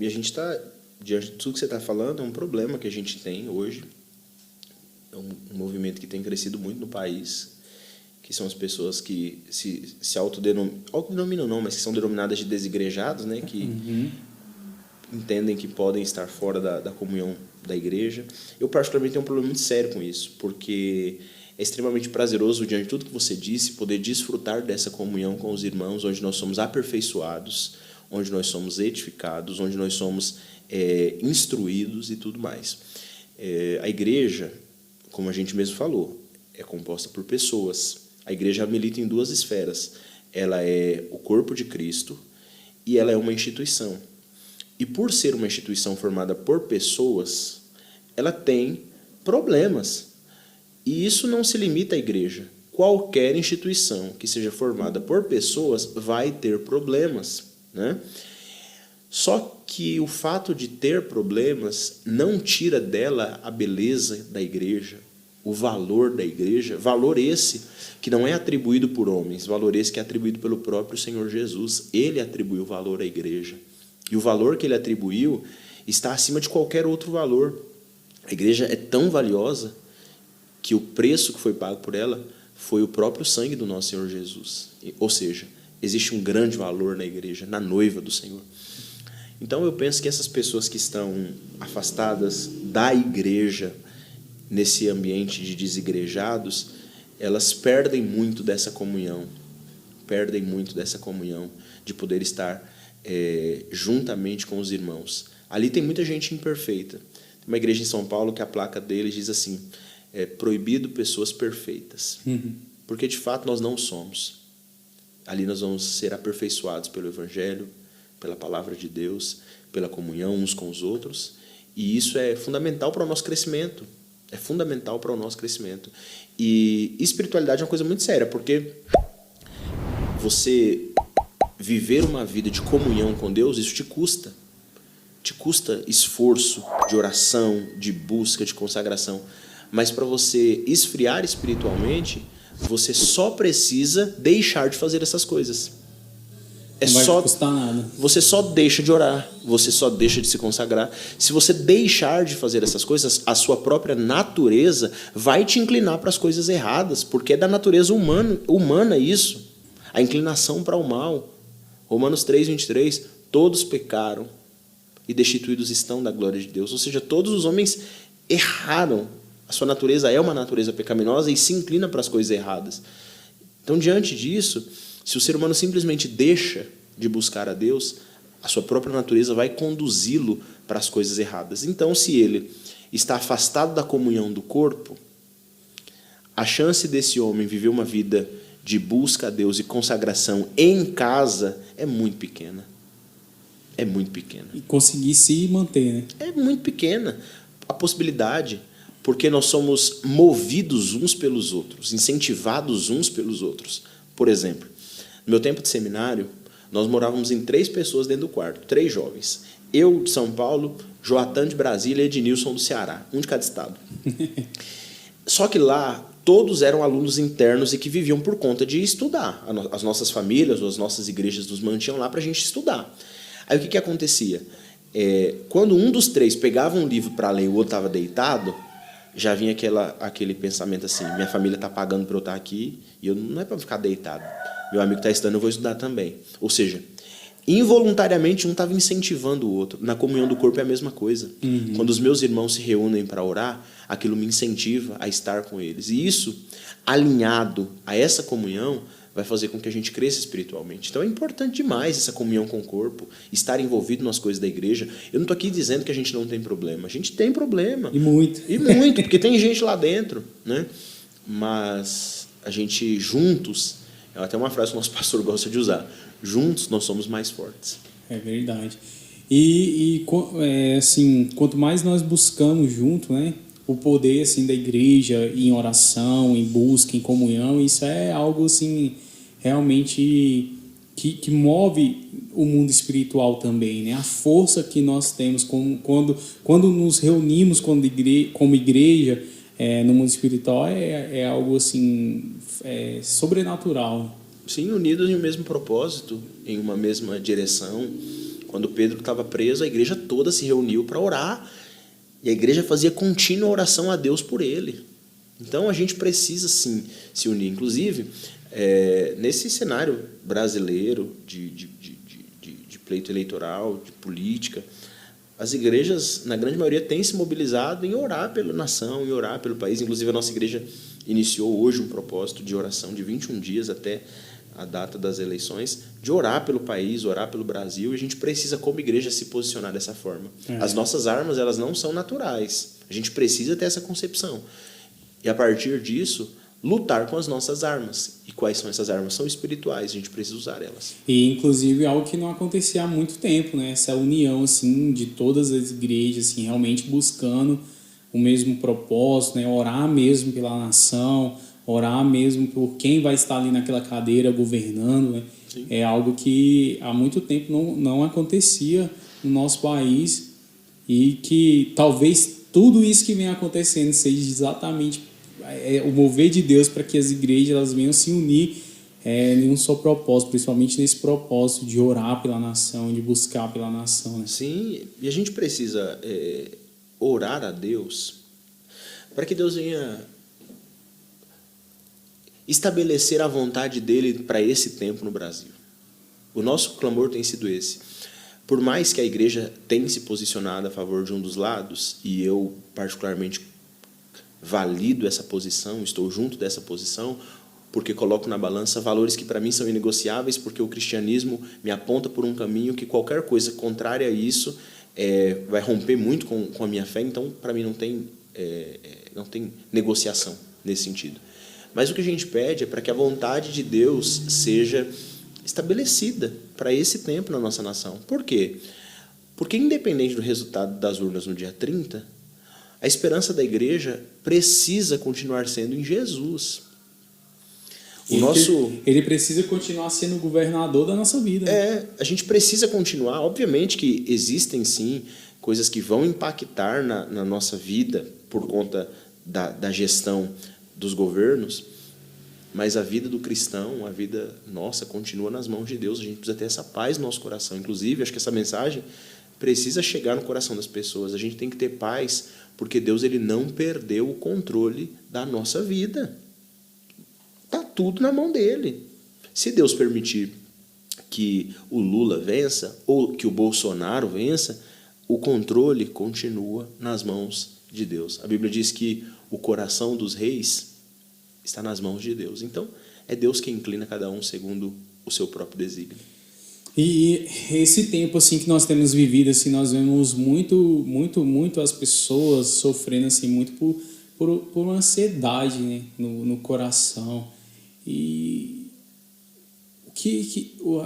a gente está, diante de tudo que você está falando, é um problema que a gente tem hoje. É um movimento que tem crescido muito no país, que são as pessoas que se autodenominam não, mas que são denominadas de desigrejados, né, que entendem que podem estar fora da comunhão da igreja. Eu particularmente tenho um problema muito sério com isso, porque é extremamente prazeroso, diante de tudo que você disse, poder desfrutar dessa comunhão com os irmãos, onde nós somos aperfeiçoados, onde nós somos edificados, onde nós somos instruídos e tudo mais. A igreja, como a gente mesmo falou, é composta por pessoas. A igreja milita em duas esferas. Ela é o corpo de Cristo e ela é uma instituição. E por ser uma instituição formada por pessoas, ela tem problemas. E isso não se limita à igreja. Qualquer instituição que seja formada por pessoas vai ter problemas, né? Só que o fato de ter problemas não tira dela a beleza da igreja, o valor da igreja, valor esse que não é atribuído por homens, valor esse que é atribuído pelo próprio Senhor Jesus. Ele atribuiu valor à igreja. E o valor que ele atribuiu está acima de qualquer outro valor. A igreja é tão valiosa que o preço que foi pago por ela foi o próprio sangue do nosso Senhor Jesus. Ou seja, existe um grande valor na igreja, na noiva do Senhor. Então eu penso que essas pessoas que estão afastadas da igreja, nesse ambiente de desigrejados, elas perdem muito dessa comunhão, de poder estar juntamente com os irmãos. Ali tem muita gente imperfeita. Tem uma igreja em São Paulo que a placa deles diz assim, proibido pessoas perfeitas. Porque de fato nós não somos. Ali nós vamos ser aperfeiçoados pelo Evangelho, pela palavra de Deus, pela comunhão uns com os outros, e isso é fundamental para o nosso crescimento. E espiritualidade é uma coisa muito séria, porque você viver uma vida de comunhão com Deus, isso te custa esforço de oração, de busca, de consagração. Mas para você esfriar espiritualmente, você só precisa deixar de fazer essas coisas. Não vai te custar nada. Você só deixa de orar, você só deixa de se consagrar. Se você deixar de fazer essas coisas, a sua própria natureza vai te inclinar para as coisas erradas, porque é da natureza humana isso, a inclinação para o mal. Romanos 3:23, todos pecaram e destituídos estão da glória de Deus. Ou seja, todos os homens erraram. A sua natureza é uma natureza pecaminosa e se inclina para as coisas erradas. Então, diante disso, se o ser humano simplesmente deixa de buscar a Deus, a sua própria natureza vai conduzi-lo para as coisas erradas. Então, se ele está afastado da comunhão do corpo, a chance desse homem viver uma vida de busca a Deus e consagração em casa é muito pequena. E conseguir se manter, né? É muito pequena a possibilidade, porque nós somos movidos uns pelos outros, incentivados uns pelos outros. Por exemplo, no meu tempo de seminário, nós morávamos em 3 pessoas dentro do quarto, 3 jovens. Eu, de São Paulo, Joatan de Brasília e Ednilson do Ceará, um de cada estado. Só que lá, todos eram alunos internos e que viviam por conta de estudar. As nossas famílias ou as nossas igrejas nos mantinham lá para a gente estudar. Aí o que acontecia? Quando um dos 3 pegava um livro para ler e o outro estava deitado, já vinha aquele pensamento assim, minha família está pagando para eu estar aqui e eu não é para ficar deitado. Meu amigo está estudando, eu vou estudar também. Ou seja, involuntariamente um estava incentivando o outro. Na comunhão do corpo é a mesma coisa. Quando os meus irmãos se reúnem para orar, aquilo me incentiva a estar com eles. E isso, alinhado a essa comunhão, vai fazer com que a gente cresça espiritualmente. Então é importante demais essa comunhão com o corpo, estar envolvido nas coisas da igreja. Eu não estou aqui dizendo que a gente não tem problema. A gente tem problema. E muito, porque tem gente lá dentro, né? Mas a gente juntos, é até uma frase que o nosso pastor gosta de usar, juntos nós somos mais fortes. É verdade. Assim, quanto mais nós buscamos junto, né? o poder assim da igreja em oração, em busca, em comunhão. Isso é algo assim realmente que move o mundo espiritual também, né? A força que nós temos quando nos reunimos como igreja no mundo espiritual é algo assim sobrenatural. Sim, unidos em um mesmo propósito, em uma mesma direção. Quando Pedro estava preso, a igreja toda se reuniu para orar, e a igreja fazia contínua oração a Deus por ele. Então a gente precisa sim se unir. Inclusive, nesse cenário brasileiro de pleito eleitoral, de política, as igrejas, na grande maioria, têm se mobilizado em orar pela nação, em orar pelo país. Inclusive, a nossa igreja iniciou hoje um propósito de oração de 21 dias até a data das eleições, de orar pelo país, orar pelo Brasil, e a gente precisa, como igreja, se posicionar dessa forma. As nossas armas, elas não são naturais. A gente precisa ter essa concepção. E, a partir disso, lutar com as nossas armas. E quais são essas armas? São espirituais, a gente precisa usar elas. E, inclusive, algo que não acontecia há muito tempo, né? Essa união, assim, de todas as igrejas, assim, realmente buscando o mesmo propósito, né? Orar mesmo pela nação, orar mesmo por quem vai estar ali naquela cadeira governando, né? É algo que há muito tempo não acontecia no nosso país, e que talvez tudo isso que vem acontecendo seja exatamente o mover de Deus para que as igrejas elas venham se unir em um só propósito, principalmente nesse propósito de orar pela nação, de buscar pela nação, né? Sim, e a gente precisa orar a Deus para que Deus venha estabelecer a vontade dele para esse tempo no Brasil. O nosso clamor tem sido esse. Por mais que a igreja tenha se posicionado a favor de um dos lados, e eu particularmente valido essa posição, estou junto dessa posição, porque coloco na balança valores que para mim são inegociáveis, porque o cristianismo me aponta por um caminho que qualquer coisa contrária a isso vai romper muito com a minha fé. Então, para mim, não tem negociação nesse sentido. Mas o que a gente pede é para que a vontade de Deus seja estabelecida para esse tempo na nossa nação. Por quê? Porque, independente do resultado das urnas no dia 30, a esperança da igreja precisa continuar sendo em Jesus. Ele precisa continuar sendo o governador da nossa vida. A gente precisa continuar. Obviamente que existem, sim, coisas que vão impactar na nossa vida por conta da gestão dos governos, mas a vida do cristão, a vida nossa, continua nas mãos de Deus. A gente precisa ter essa paz no nosso coração. Inclusive, acho que essa mensagem precisa chegar no coração das pessoas. A gente tem que ter paz, porque Deus ele não perdeu o controle da nossa vida. Está tudo na mão dele. Se Deus permitir que o Lula vença ou que o Bolsonaro vença, o controle continua nas mãos de Deus. A Bíblia diz que o coração dos reis está nas mãos de Deus. Então, é Deus quem inclina cada um segundo o seu próprio desígnio. E esse tempo assim que nós temos vivido, assim, nós vemos muito as pessoas sofrendo assim muito por uma ansiedade, né, no coração. E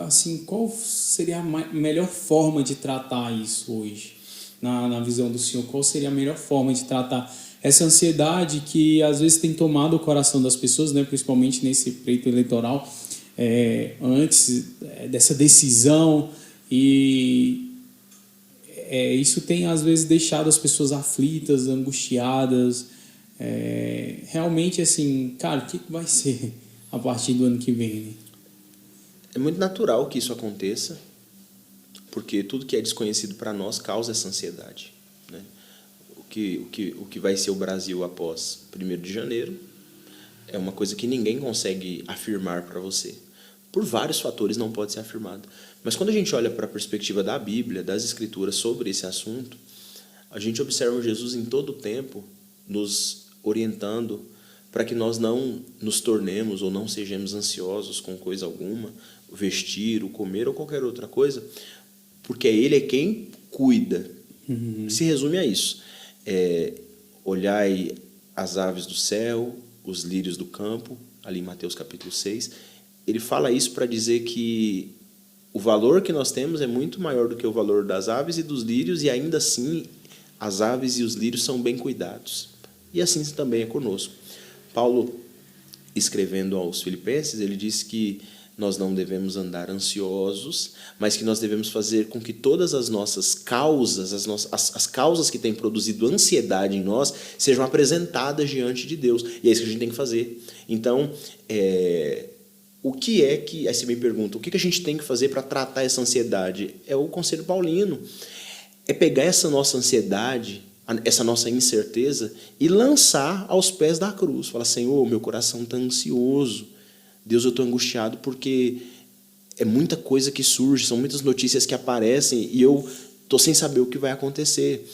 assim, qual seria a melhor forma de tratar isso hoje? Na visão do Senhor, qual seria a melhor forma de tratar essa ansiedade que às vezes tem tomado o coração das pessoas, né, principalmente nesse pleito eleitoral, antes dessa decisão, e isso tem às vezes deixado as pessoas aflitas, angustiadas, realmente assim, cara, o que vai ser a partir do ano que vem, né? É muito natural que isso aconteça, porque tudo que é desconhecido para nós causa essa ansiedade, né? O que vai ser o Brasil após 1º de janeiro é uma coisa que ninguém consegue afirmar para você. Por vários fatores não pode ser afirmado. Mas quando a gente olha para a perspectiva da Bíblia, das Escrituras sobre esse assunto, a gente observa Jesus em todo o tempo nos orientando para que nós não nos tornemos ou não sejamos ansiosos com coisa alguma, o vestir, o comer ou qualquer outra coisa, porque Ele é quem cuida. Se resume a isso. Olhai as aves do céu, os lírios do campo, ali em Mateus capítulo 6, ele fala isso para dizer que o valor que nós temos é muito maior do que o valor das aves e dos lírios, e ainda assim as aves e os lírios são bem cuidados. E assim também é conosco. Paulo, escrevendo aos Filipenses, ele diz que nós não devemos andar ansiosos, mas que nós devemos fazer com que todas as nossas causas, as causas que têm produzido ansiedade em nós, sejam apresentadas diante de Deus. E é isso que a gente tem que fazer. Então, o que é que... Aí você me pergunta, o que a gente tem que fazer para tratar essa ansiedade? É o conselho paulino. É pegar essa nossa ansiedade, essa nossa incerteza, e lançar aos pés da cruz. Falar, Senhor, meu coração está ansioso. Deus, eu estou angustiado porque é muita coisa que surge, são muitas notícias que aparecem e eu estou sem saber o que vai acontecer.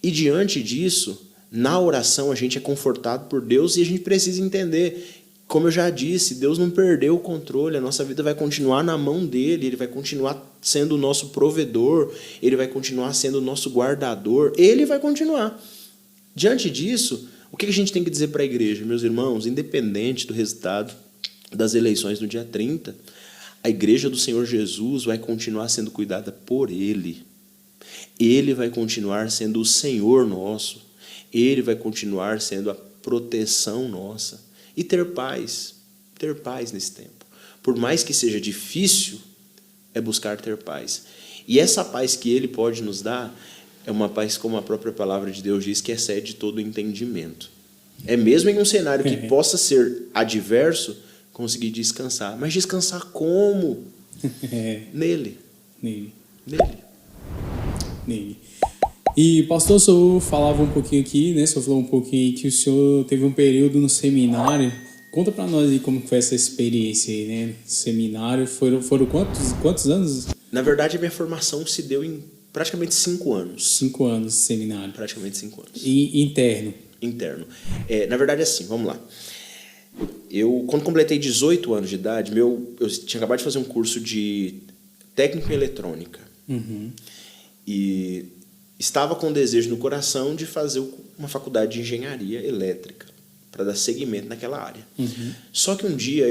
E diante disso, na oração, a gente é confortado por Deus e a gente precisa entender, como eu já disse, Deus não perdeu o controle, a nossa vida vai continuar na mão dele, ele vai continuar sendo o nosso provedor, ele vai continuar sendo o nosso guardador, ele vai continuar. Diante disso, o que a gente tem que dizer para a igreja? Meus irmãos, independente do resultado das eleições no dia 30, a igreja do Senhor Jesus vai continuar sendo cuidada por Ele. Ele vai continuar sendo o Senhor nosso. Ele vai continuar sendo a proteção nossa. E ter paz nesse tempo. Por mais que seja difícil, é buscar ter paz. E essa paz que Ele pode nos dar é uma paz, como a própria palavra de Deus diz, que excede todo entendimento. É mesmo em um cenário que possa ser adverso, conseguir descansar. Mas descansar como? Nele. E, pastor, o senhor falava um pouquinho aqui, né? O senhor falou um pouquinho que o senhor teve um período no seminário. Conta para nós aí como foi essa experiência aí, né? Seminário, foram quantos anos? Na verdade, a minha formação se deu em praticamente 5 anos. 5 anos de seminário. Praticamente 5 anos. E interno? Interno. Na verdade, é assim, vamos lá. Quando completei 18 anos de idade, eu tinha acabado de fazer um curso de técnico em eletrônica. Uhum. E estava com o desejo no coração de fazer uma faculdade de engenharia elétrica, para dar seguimento naquela área. Uhum. Só que um dia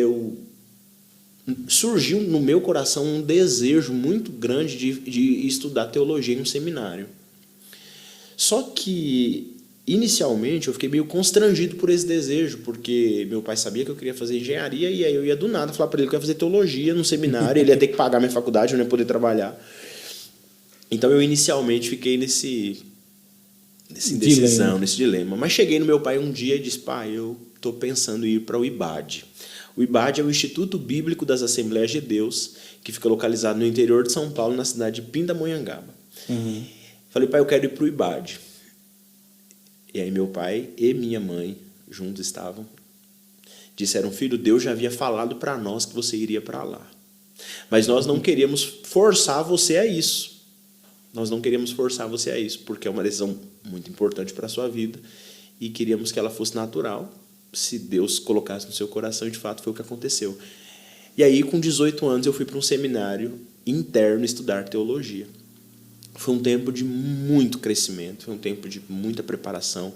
surgiu no meu coração um desejo muito grande de estudar teologia em um seminário. Só que inicialmente eu fiquei meio constrangido por esse desejo, porque meu pai sabia que eu queria fazer engenharia e aí eu ia do nada falar para ele que eu ia fazer teologia num seminário, ele ia ter que pagar minha faculdade, eu não ia poder trabalhar. Então eu inicialmente fiquei nessa indecisão, nesse dilema. Mas cheguei no meu pai um dia e disse, pai, eu estou pensando em ir para o IBAD. O IBAD é o Instituto Bíblico das Assembleias de Deus, que fica localizado no interior de São Paulo, na cidade de Pindamonhangaba. Uhum. Falei, pai, eu quero ir para o IBAD. E aí meu pai e minha mãe, juntos estavam, disseram, filho, Deus já havia falado para nós que você iria para lá. Mas nós não queríamos forçar você a isso. Nós não queríamos forçar você a isso, porque é uma decisão muito importante para a sua vida e queríamos que ela fosse natural, se Deus colocasse no seu coração, e de fato foi o que aconteceu. E aí, com 18 anos, eu fui para um seminário interno estudar teologia. Foi um tempo de muito crescimento, foi um tempo de muita preparação.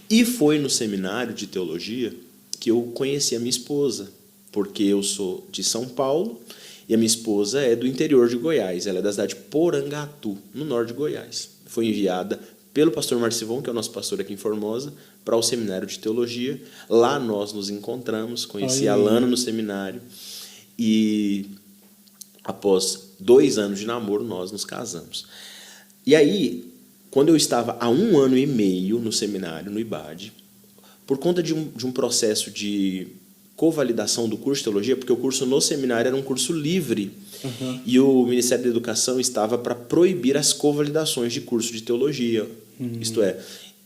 E foi no seminário de teologia que eu conheci a minha esposa, porque eu sou de São Paulo e a minha esposa é do interior de Goiás. Ela é da cidade de Porangatu, no norte de Goiás. Foi enviada pelo pastor Marcivon, que é o nosso pastor aqui em Formosa, para o seminário de teologia. Lá nós nos encontramos, conheci a Lana no seminário e após 2 anos de namoro nós nos casamos. E aí, quando eu estava há 1 ano e meio no seminário, no IBAD, por conta de um processo de covalidação do curso de teologia, porque o curso no seminário era um curso livre, e o Ministério da Educação estava para proibir as covalidações de curso de teologia. Isto é,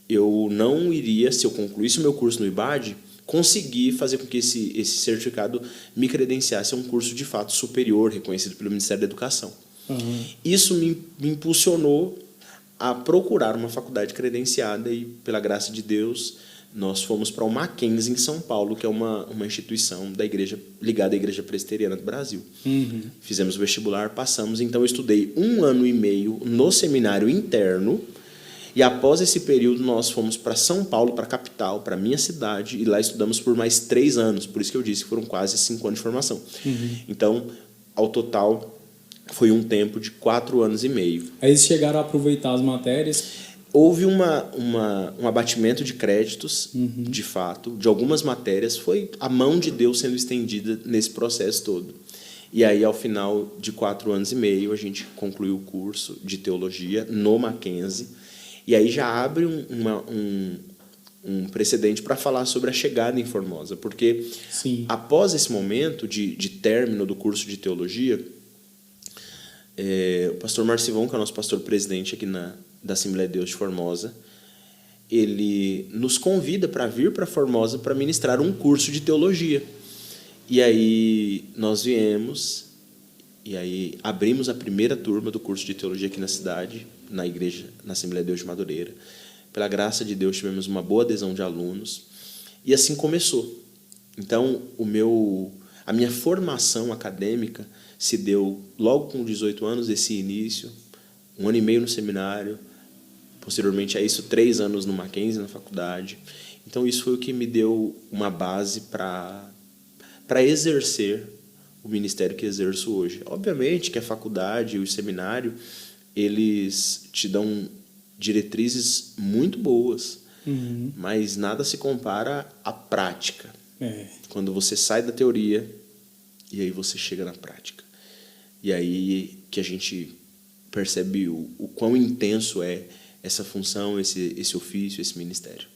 eu não iria, se eu concluísse o meu curso no IBAD, conseguir fazer com que esse certificado me credenciasse a um curso de fato superior, reconhecido pelo Ministério da Educação. Isso me impulsionou a procurar uma faculdade credenciada e, pela graça de Deus, nós fomos para o Mackenzie, em São Paulo, que é uma instituição da igreja, ligada à Igreja Presbiteriana do Brasil. Fizemos o vestibular, passamos. Então, eu estudei 1 ano e meio no seminário interno e, após esse período, nós fomos para São Paulo, para a capital, para a minha cidade, e lá estudamos por mais 3 anos. Por isso que eu disse que foram quase 5 anos de formação. Então, ao total, foi um tempo de 4 anos e meio. Aí eles chegaram a aproveitar as matérias? houve um abatimento de créditos, de fato, de algumas matérias. Foi a mão de Deus sendo estendida nesse processo todo. E aí, ao final de 4 anos e meio, a gente concluiu o curso de teologia no Mackenzie. E aí já abre um precedente para falar sobre a chegada em Formosa. Porque após esse momento de término do curso de teologia, o pastor Marcivon, que é o nosso pastor presidente aqui da Assembleia de Deus de Formosa, ele nos convida para vir para Formosa para ministrar um curso de teologia. E aí nós viemos, e aí abrimos a primeira turma do curso de teologia aqui na cidade, na igreja, na Assembleia de Deus de Madureira. Pela graça de Deus, tivemos uma boa adesão de alunos, e assim começou. Então, a minha formação acadêmica se deu logo com 18 anos, esse início, 1 ano e meio no seminário, posteriormente a isso 3 anos no Mackenzie, na faculdade. Então, isso foi o que me deu uma base para exercer o ministério que exerço hoje. Obviamente que a faculdade e o seminário, eles te dão diretrizes muito boas, mas nada se compara à prática. Quando você sai da teoria e aí você chega na prática. E aí que a gente percebe o quão intenso é essa função, esse ofício, esse ministério.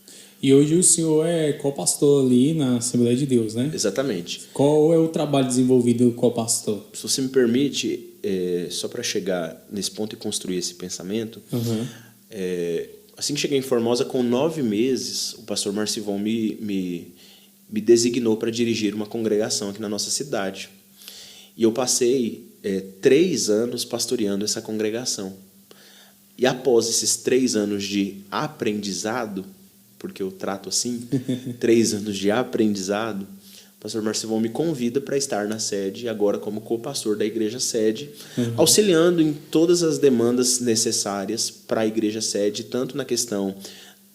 E hoje o senhor é co-pastor ali na Assembleia de Deus, né? Exatamente. Qual é o trabalho desenvolvido co-pastor? Se você me permite, só para chegar nesse ponto e construir esse pensamento, assim que cheguei em Formosa, com 9 meses, o pastor Marcivon me designou para dirigir uma congregação aqui na nossa cidade. E eu passei 3 anos pastoreando essa congregação. E após esses 3 anos de aprendizado, porque eu trato assim, 3 anos de aprendizado, o pastor Marcivon me convida para estar na sede, agora como co-pastor da igreja sede, auxiliando em todas as demandas necessárias para a igreja sede, tanto na questão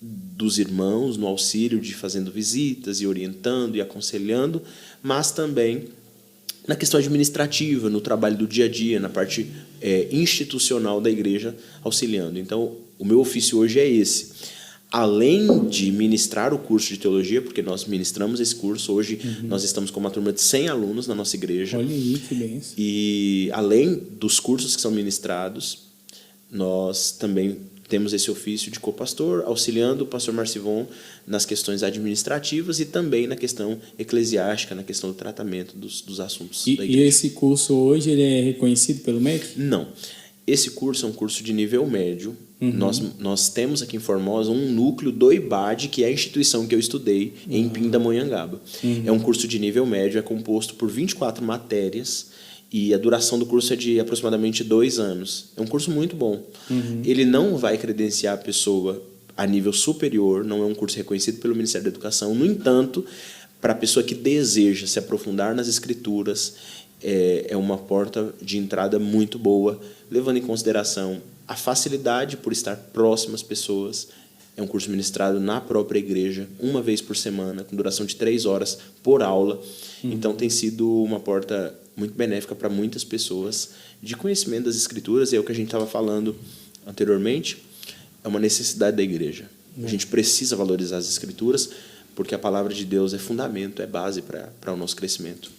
dos irmãos, no auxílio de fazendo visitas e orientando e aconselhando, mas também na questão administrativa, no trabalho do dia a dia, na parte institucional da igreja, auxiliando. Então, o meu ofício hoje é esse. Além de ministrar o curso de teologia, porque nós ministramos esse curso, hoje nós estamos com uma turma de 100 alunos na nossa igreja. Olha aí, que benção. E além dos cursos que são ministrados, nós também temos esse ofício de co-pastor, auxiliando o pastor Marcivon nas questões administrativas e também na questão eclesiástica, na questão do tratamento dos assuntos da igreja. E esse curso hoje ele é reconhecido pelo MEC? Não. Esse curso é um curso de nível médio. Nós temos aqui em Formosa um núcleo do IBAD, que é a instituição que eu estudei em Pindamonhangaba. É um curso de nível médio, é composto por 24 matérias e a duração do curso é de aproximadamente 2 anos. É um curso muito bom. Ele não vai credenciar a pessoa a nível superior, não é um curso reconhecido pelo Ministério da Educação. No entanto, para a pessoa que deseja se aprofundar nas Escrituras, é uma porta de entrada muito boa, levando em consideração a facilidade por estar próximo às pessoas. É um curso ministrado na própria igreja, uma vez por semana, com duração de 3 horas por aula. Então, tem sido uma porta muito benéfica para muitas pessoas de conhecimento das Escrituras. E é o que a gente estava falando anteriormente, é uma necessidade da igreja. A gente precisa valorizar as Escrituras, porque a palavra de Deus é fundamento, é base para o nosso crescimento.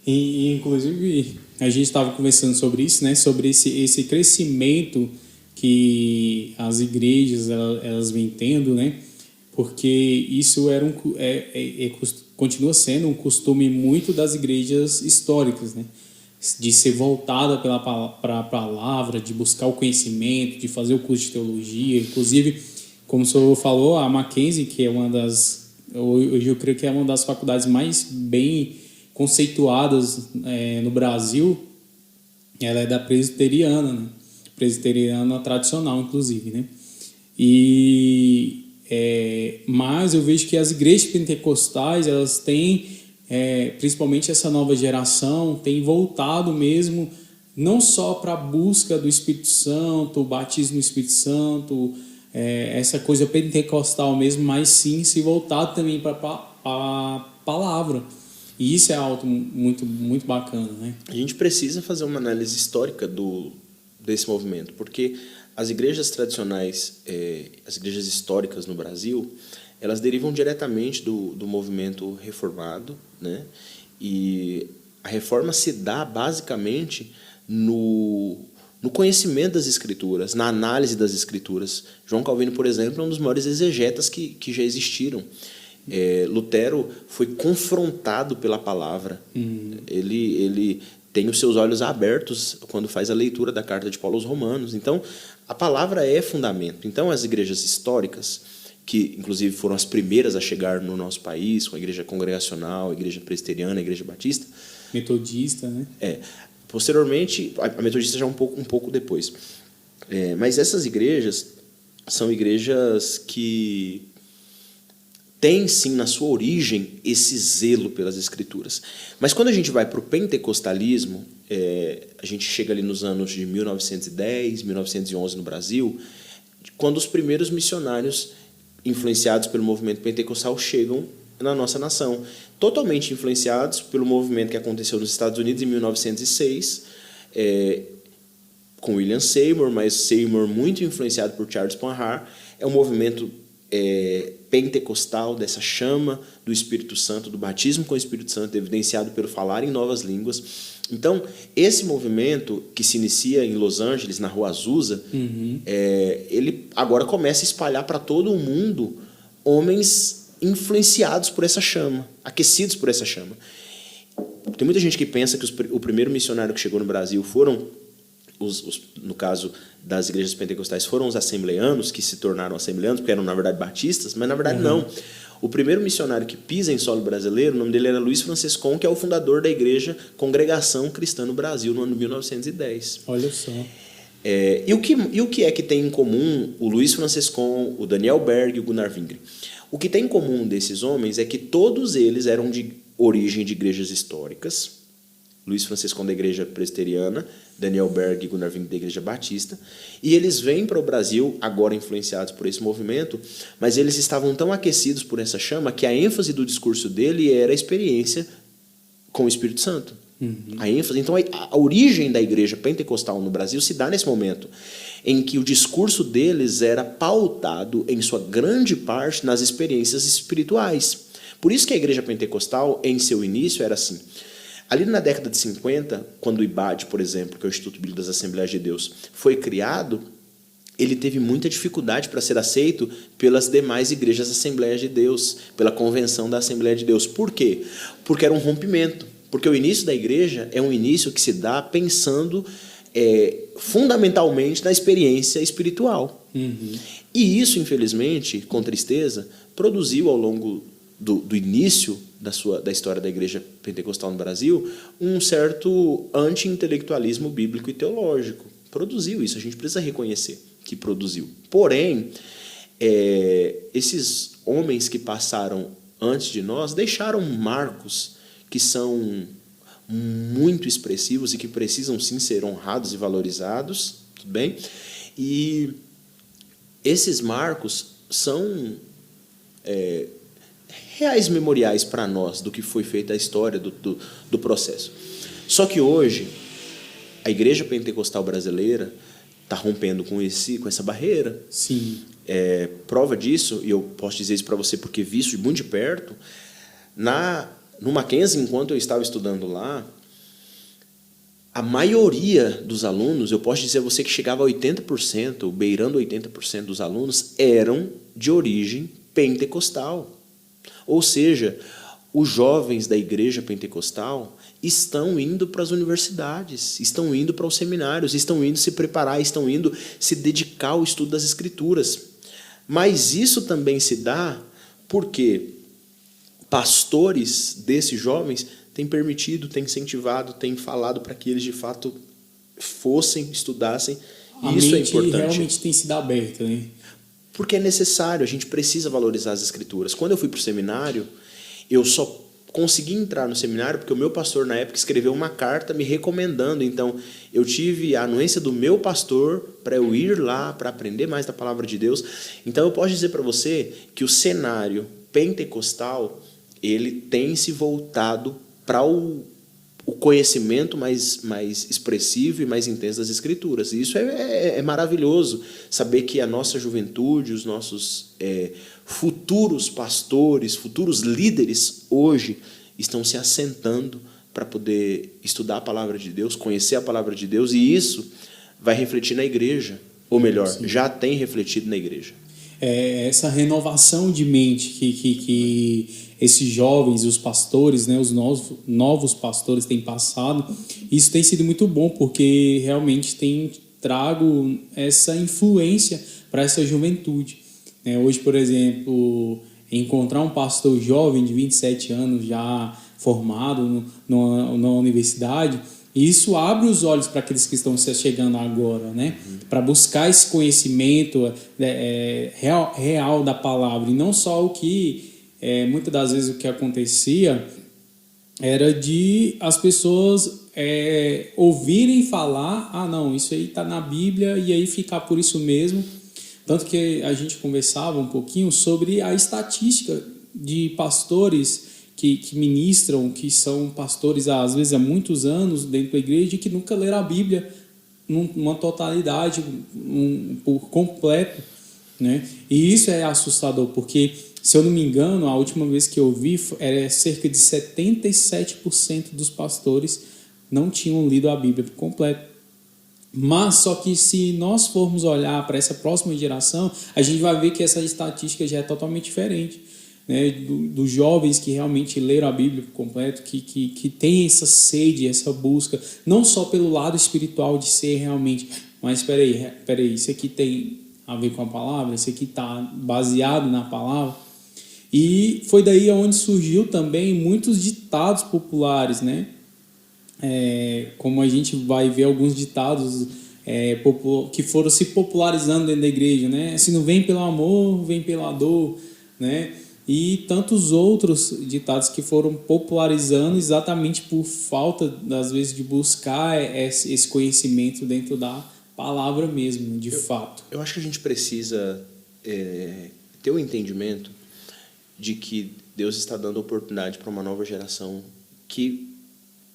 E inclusive, a gente estava conversando sobre isso, né? Sobre esse crescimento que as igrejas elas vêm tendo, né? Porque isso continua sendo um costume muito das igrejas históricas, né? De ser voltada para a palavra, de buscar o conhecimento, de fazer o curso de teologia. Inclusive, como o senhor falou, a Mackenzie, que é hoje eu creio que é uma das faculdades mais bem conceituadas no Brasil, ela é da presbiteriana, né? Presbiteriana tradicional, inclusive, né? Mas eu vejo que as igrejas pentecostais, elas têm, principalmente essa nova geração, tem voltado mesmo, não só para a busca do Espírito Santo, o batismo no Espírito Santo, essa coisa pentecostal mesmo, mas sim se voltado também para a palavra. E isso é algo muito, muito bacana, né? A gente precisa fazer uma análise histórica desse movimento, porque As igrejas tradicionais, as igrejas históricas no Brasil, elas derivam diretamente do movimento reformado, né? E a reforma se dá basicamente no conhecimento das Escrituras, na análise das Escrituras. João Calvino, por exemplo, é um dos maiores exegetas que já existiram. Lutero foi confrontado pela palavra. Ele tem os seus olhos abertos quando faz a leitura da carta de Paulo aos Romanos. Então, a palavra é fundamento. Então, as igrejas históricas, que inclusive foram as primeiras a chegar no nosso país, com a igreja congregacional, a igreja presbiteriana, a igreja batista. Metodista, né? Posteriormente, a metodista já um pouco depois. Mas essas igrejas são igrejas que têm, sim, na sua origem, esse zelo pelas Escrituras. Mas quando a gente vai para o pentecostalismo, a gente chega ali nos anos de 1910, 1911 no Brasil, quando os primeiros missionários influenciados pelo movimento pentecostal chegam na nossa nação, totalmente influenciados pelo movimento que aconteceu nos Estados Unidos em 1906, com William Seymour, mas Seymour muito influenciado por Charles Spurgeon. É um movimento pentecostal, dessa chama do Espírito Santo, do batismo com o Espírito Santo, evidenciado pelo falar em novas línguas. Então, esse movimento que se inicia em Los Angeles, na Rua Azusa, ele agora começa a espalhar para todo o mundo homens influenciados por essa chama, aquecidos por essa chama. Tem muita gente que pensa que o primeiro missionário que chegou no Brasil foram, no caso das igrejas pentecostais, foram os assembleanos, que se tornaram assembleanos, porque eram, na verdade, batistas, mas, na verdade, não. O primeiro missionário que pisa em solo brasileiro, o nome dele era Luiz Franciscon, que é o fundador da igreja Congregação Cristã no Brasil, no ano de 1910. Olha só. E o que é que tem em comum o Luiz Franciscon, o Daniel Berg e o Gunnar Wingren? O que tem em comum desses homens é que todos eles eram de origem de igrejas históricas. Luiz Franciscon da igreja presbiteriana, Daniel Berg e Gunnar Wingren da igreja batista, e eles vêm para o Brasil, agora influenciados por esse movimento, mas eles estavam tão aquecidos por essa chama que a ênfase do discurso dele era a experiência com o Espírito Santo. A ênfase. Então, a origem da igreja pentecostal no Brasil se dá nesse momento, em que o discurso deles era pautado, em sua grande parte, nas experiências espirituais. Por isso que a igreja pentecostal, em seu início, era assim. Ali na década de 50, quando o IBAD, por exemplo, que é o Instituto Bíblico das Assembleias de Deus, foi criado, ele teve muita dificuldade para ser aceito pelas demais igrejas Assembleias de Deus, pela Convenção da Assembleia de Deus. Por quê? Porque era um rompimento. Porque o início da igreja é um início que se dá pensando fundamentalmente na experiência espiritual. E isso, infelizmente, com tristeza, produziu ao longo do início da história da igreja pentecostal no Brasil um certo anti-intelectualismo bíblico e teológico. Produziu isso, a gente precisa reconhecer que produziu. Porém, esses homens que passaram antes de nós deixaram marcos que são muito expressivos e que precisam sim ser honrados e valorizados, tudo bem? E esses marcos são reais memoriais para nós do que foi feita a história do processo. Só que hoje a igreja pentecostal brasileira está rompendo com essa barreira. Sim. Prova disso, e eu posso dizer isso para você porque visto muito de perto, no Mackenzie, enquanto eu estava estudando lá, a maioria dos alunos, eu posso dizer a você que chegava a 80%, beirando 80% dos alunos, eram de origem pentecostal. Ou seja, os jovens da igreja pentecostal estão indo para as universidades, estão indo para os seminários, estão indo se preparar, estão indo se dedicar ao estudo das Escrituras. Mas isso também se dá porque pastores desses jovens têm permitido, têm incentivado, têm falado para que eles de fato fossem, estudassem. E isso é importante. Realmente tem sido aberta, né? Porque é necessário, a gente precisa valorizar as Escrituras. Quando eu fui para o seminário, eu só consegui entrar no seminário porque o meu pastor, na época, escreveu uma carta me recomendando. Então, eu tive a anuência do meu pastor para eu ir lá, para aprender mais da palavra de Deus. Então, eu posso dizer para você que o cenário pentecostal, ele tem se voltado para o o conhecimento mais expressivo e mais intenso das Escrituras. E isso é maravilhoso, saber que a nossa juventude, os nossos futuros pastores, futuros líderes, hoje estão se assentando para poder estudar a Palavra de Deus, conhecer a Palavra de Deus, e isso vai refletir na igreja, ou melhor, sim, já tem refletido na igreja. Essa renovação de mente que esses jovens, os pastores, né, os novos pastores têm passado, isso tem sido muito bom, porque realmente tem trago essa influência para essa juventude. Hoje, por exemplo, encontrar um pastor jovem de 27 anos já formado na universidade, isso abre os olhos para aqueles que estão se chegando agora, né? Para buscar esse conhecimento real da palavra, e não só o que, muitas das vezes o que acontecia era de as pessoas ouvirem falar, não, isso aí está na Bíblia, e aí ficar por isso mesmo. Tanto que a gente conversava um pouquinho sobre a estatística de pastores que ministram, que são pastores às vezes há muitos anos dentro da igreja e que nunca leram a Bíblia numa totalidade, por completo, né? E isso é assustador, porque, se eu não me engano, a última vez que eu vi, era cerca de 77% dos pastores não tinham lido a Bíblia por completo. Mas só que se nós formos olhar para essa próxima geração, a gente vai ver que essa estatística já é totalmente diferente, né? Dos jovens que realmente leram a Bíblia por completo, que tem essa sede, essa busca, não só pelo lado espiritual de ser realmente, mas peraí, isso aqui tem a ver com a palavra, isso aqui está baseado na palavra. E foi daí onde surgiu também muitos ditados populares, né? Como a gente vai ver alguns ditados que foram se popularizando dentro da igreja, né? Se não vem pelo amor, vem pela dor, né? E tantos outros ditados que foram popularizando exatamente por falta, às vezes, de buscar esse conhecimento dentro da palavra mesmo, de fato. Eu acho que a gente precisa ter o entendimento de que Deus está dando oportunidade para uma nova geração que,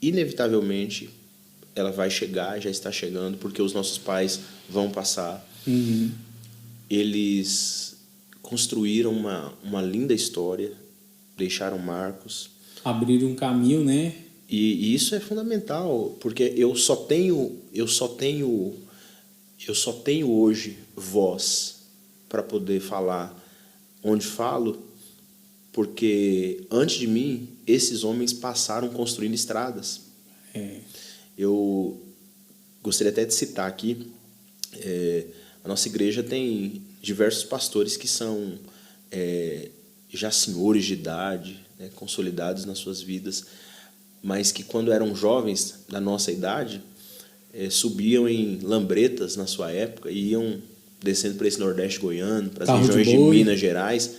inevitavelmente, ela vai chegar, já está chegando, porque os nossos pais vão passar. Uhum. Eles construíram uma linda história, deixaram marcos. Abriram um caminho, né? E isso é fundamental, porque eu só tenho hoje voz para poder falar onde falo, porque antes de mim, esses homens passaram construindo estradas. Eu gostaria até de citar aqui, a nossa igreja tem diversos pastores que são já senhores de idade, né, consolidados nas suas vidas, mas que quando eram jovens da nossa idade, subiam em lambretas na sua época e iam descendo para esse Nordeste goiano, para as regiões de Minas Gerais,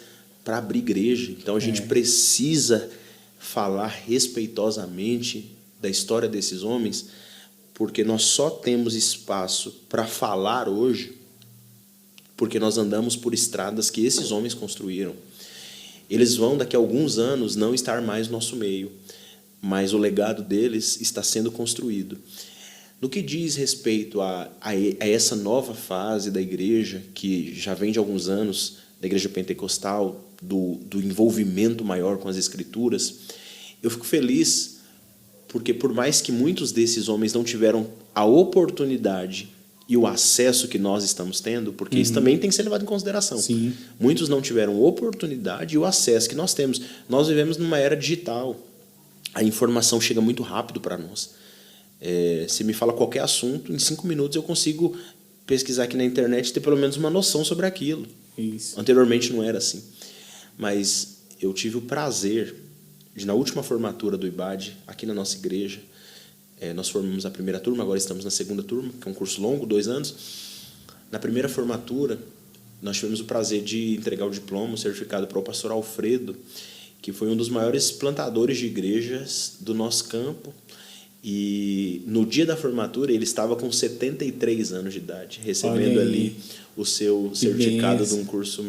para abrir igreja. Então a gente precisa falar respeitosamente da história desses homens, porque nós só temos espaço para falar hoje porque nós andamos por estradas que esses homens construíram. Eles vão, daqui a alguns anos, não estar mais no nosso meio, mas o legado deles está sendo construído. No que diz respeito a essa nova fase da igreja, que já vem de alguns anos, da igreja pentecostal, do envolvimento maior com as Escrituras, eu fico feliz porque, por mais que muitos desses homens não tiveram a oportunidade e o acesso que nós estamos tendo, porque isso também tem que ser levado em consideração. Sim. Muitos não tiveram oportunidade e o acesso que nós temos. Nós vivemos numa era digital. A informação chega muito rápido para nós. Se me fala qualquer assunto, em 5 minutos eu consigo pesquisar aqui na internet e ter pelo menos uma noção sobre aquilo. Isso. Anteriormente não era assim. Mas eu tive o prazer de, na última formatura do IBAD, aqui na nossa igreja, nós formamos a primeira turma, agora estamos na segunda turma, que é um curso longo, 2 anos. Na primeira formatura, nós tivemos o prazer de entregar o diploma, o certificado para o pastor Alfredo, que foi um dos maiores plantadores de igrejas do nosso campo. E no dia da formatura, ele estava com 73 anos de idade, recebendo ali o seu certificado de um curso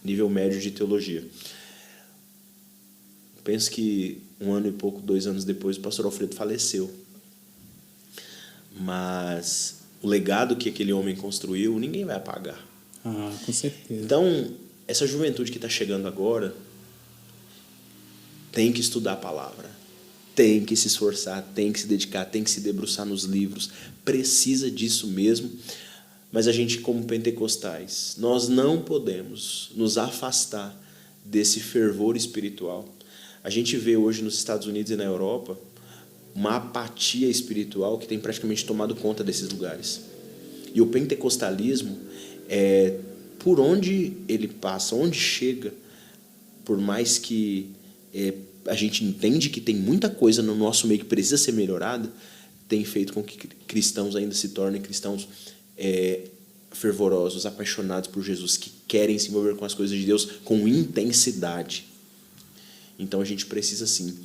nível médio de teologia. penso que 1 ano e pouco, 2 anos depois, o pastor Alfredo faleceu. Mas o legado que aquele homem construiu, ninguém vai apagar. Com certeza. Então, essa juventude que está chegando agora tem que estudar a palavra, tem que se esforçar, tem que se dedicar, tem que se debruçar nos livros, precisa disso mesmo. Mas a gente, como pentecostais, nós não podemos nos afastar desse fervor espiritual. A gente vê hoje nos Estados Unidos e na Europa uma apatia espiritual que tem praticamente tomado conta desses lugares. E o pentecostalismo, por onde ele passa, onde chega, por mais que a gente entende que tem muita coisa no nosso meio que precisa ser melhorada, tem feito com que cristãos ainda se tornem cristãos fervorosos, apaixonados por Jesus, que querem se envolver com as coisas de Deus com intensidade. Então a gente precisa sim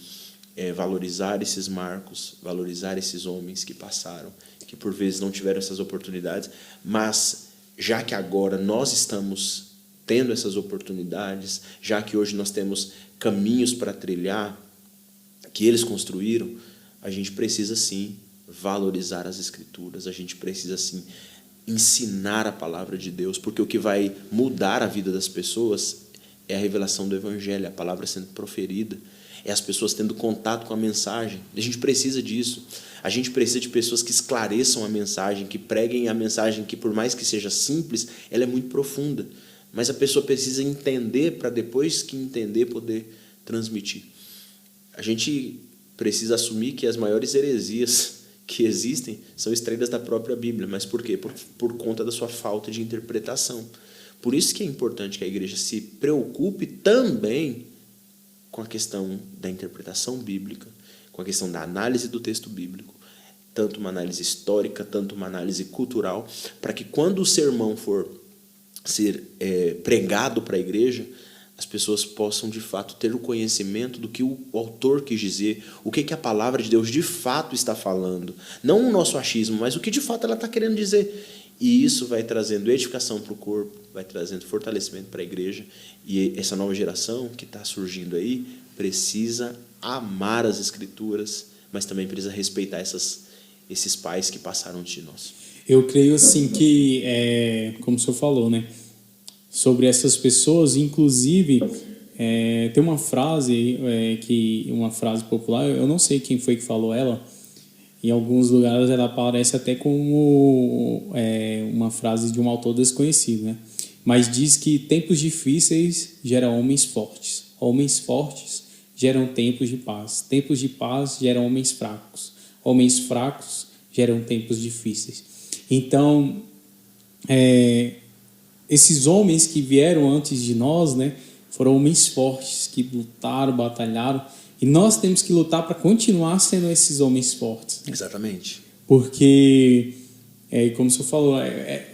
valorizar esses marcos, valorizar esses homens que passaram, que por vezes não tiveram essas oportunidades, mas já que agora nós estamos tendo essas oportunidades, já que hoje nós temos caminhos para trilhar que eles construíram, a gente precisa sim valorizar as Escrituras, a gente precisa sim ensinar a palavra de Deus, porque o que vai mudar a vida das pessoas é a revelação do Evangelho, a palavra sendo proferida, é as pessoas tendo contato com a mensagem. A gente precisa disso. A gente precisa de pessoas que esclareçam a mensagem, que preguem a mensagem que, por mais que seja simples, ela é muito profunda. Mas a pessoa precisa entender para, depois que entender, poder transmitir. A gente precisa assumir que as maiores heresias que existem são extraídas da própria Bíblia. Mas por quê? Por conta da sua falta de interpretação. Por isso que é importante que a igreja se preocupe também com a questão da interpretação bíblica, com a questão da análise do texto bíblico, tanto uma análise histórica, tanto uma análise cultural, para que quando o sermão for ser pregado para a igreja, as pessoas possam de fato ter o conhecimento do que o autor quis dizer, o que a palavra de Deus de fato está falando, não o nosso achismo, mas o que de fato ela está querendo dizer. E isso vai trazendo edificação para o corpo, vai trazendo fortalecimento para a igreja. E essa nova geração que está surgindo aí precisa amar as Escrituras, mas também precisa respeitar esses pais que passaram antes de nós. Eu creio assim que, como o senhor falou, né, sobre essas pessoas, inclusive, tem uma frase, uma frase popular, eu não sei quem foi que falou ela. Em alguns lugares ela aparece até como uma frase de um autor desconhecido, né? Mas diz que tempos difíceis geram homens fortes. Homens fortes geram tempos de paz. Tempos de paz geram homens fracos. Homens fracos geram tempos difíceis. Então, esses homens que vieram antes de nós, né, foram homens fortes que lutaram, batalharam. E nós temos que lutar para continuar sendo esses homens fortes. Né? Exatamente. Porque, como o senhor falou,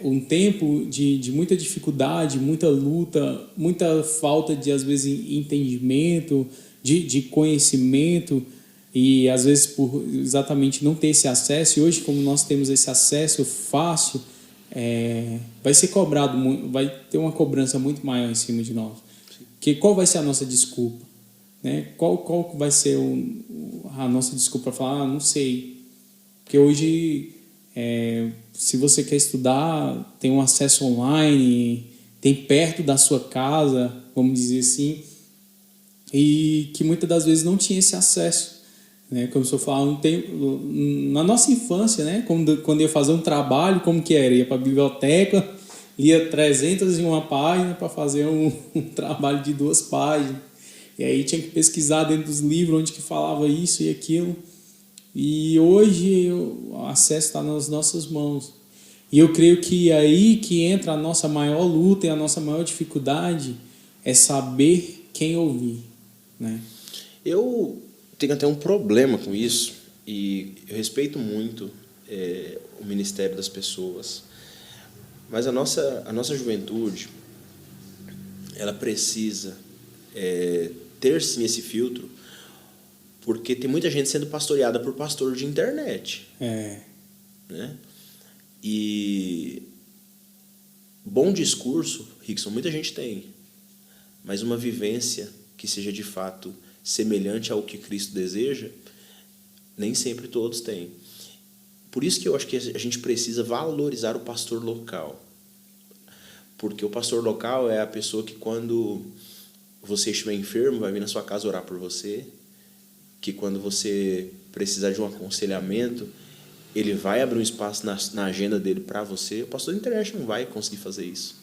um tempo de muita dificuldade, muita luta, muita falta de, às vezes, entendimento, de conhecimento, e às vezes por exatamente não ter esse acesso. E hoje, como nós temos esse acesso fácil, vai ser cobrado, vai ter uma cobrança muito maior em cima de nós. Porque qual vai ser a nossa desculpa? Né? Qual vai ser a nossa desculpa para falar, não sei. Porque hoje, se você quer estudar, tem um acesso online, tem perto da sua casa, vamos dizer assim, e que muitas das vezes não tinha esse acesso. Né? Como se eu falar, na nossa infância, né? Quando eu ia fazer um trabalho, como que era? Ia para a biblioteca, lia 301 páginas para fazer um trabalho de 2 páginas. E aí tinha que pesquisar dentro dos livros onde que falava isso e aquilo. E hoje o acesso está nas nossas mãos. E eu creio que é aí que entra a nossa maior luta e a nossa maior dificuldade é saber quem ouvir. Né? Eu tenho até um problema com isso, e eu respeito muito o ministério das pessoas, mas a nossa juventude, ela precisa ter sim esse filtro, porque tem muita gente sendo pastoreada por pastor de internet. Né? E bom discurso, Rickson, muita gente tem, mas uma vivência que seja de fato semelhante ao que Cristo deseja, nem sempre todos têm. Por isso que eu acho que a gente precisa valorizar o pastor local. Porque o pastor local é a pessoa que, quando você estiver enfermo, vai vir na sua casa orar por você, que quando você precisar de um aconselhamento, ele vai abrir um espaço na agenda dele para você. O pastor da internet não vai conseguir fazer isso.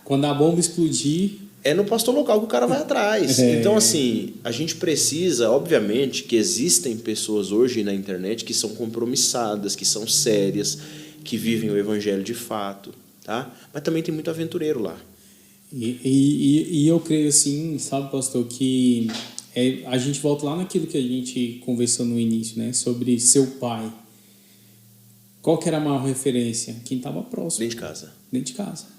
Quando a bomba explodir... É no pastor local que o cara vai atrás. Então, assim, a gente precisa, obviamente, que existem pessoas hoje na internet que são compromissadas, que são sérias, que vivem o evangelho de fato, tá? Mas também tem muito aventureiro lá. E eu creio assim, sabe, pastor, que a gente volta lá naquilo que a gente conversou no início, né? Sobre seu pai. Qual que era a maior referência? Quem estava próximo. Dentro de casa. Dentro de casa.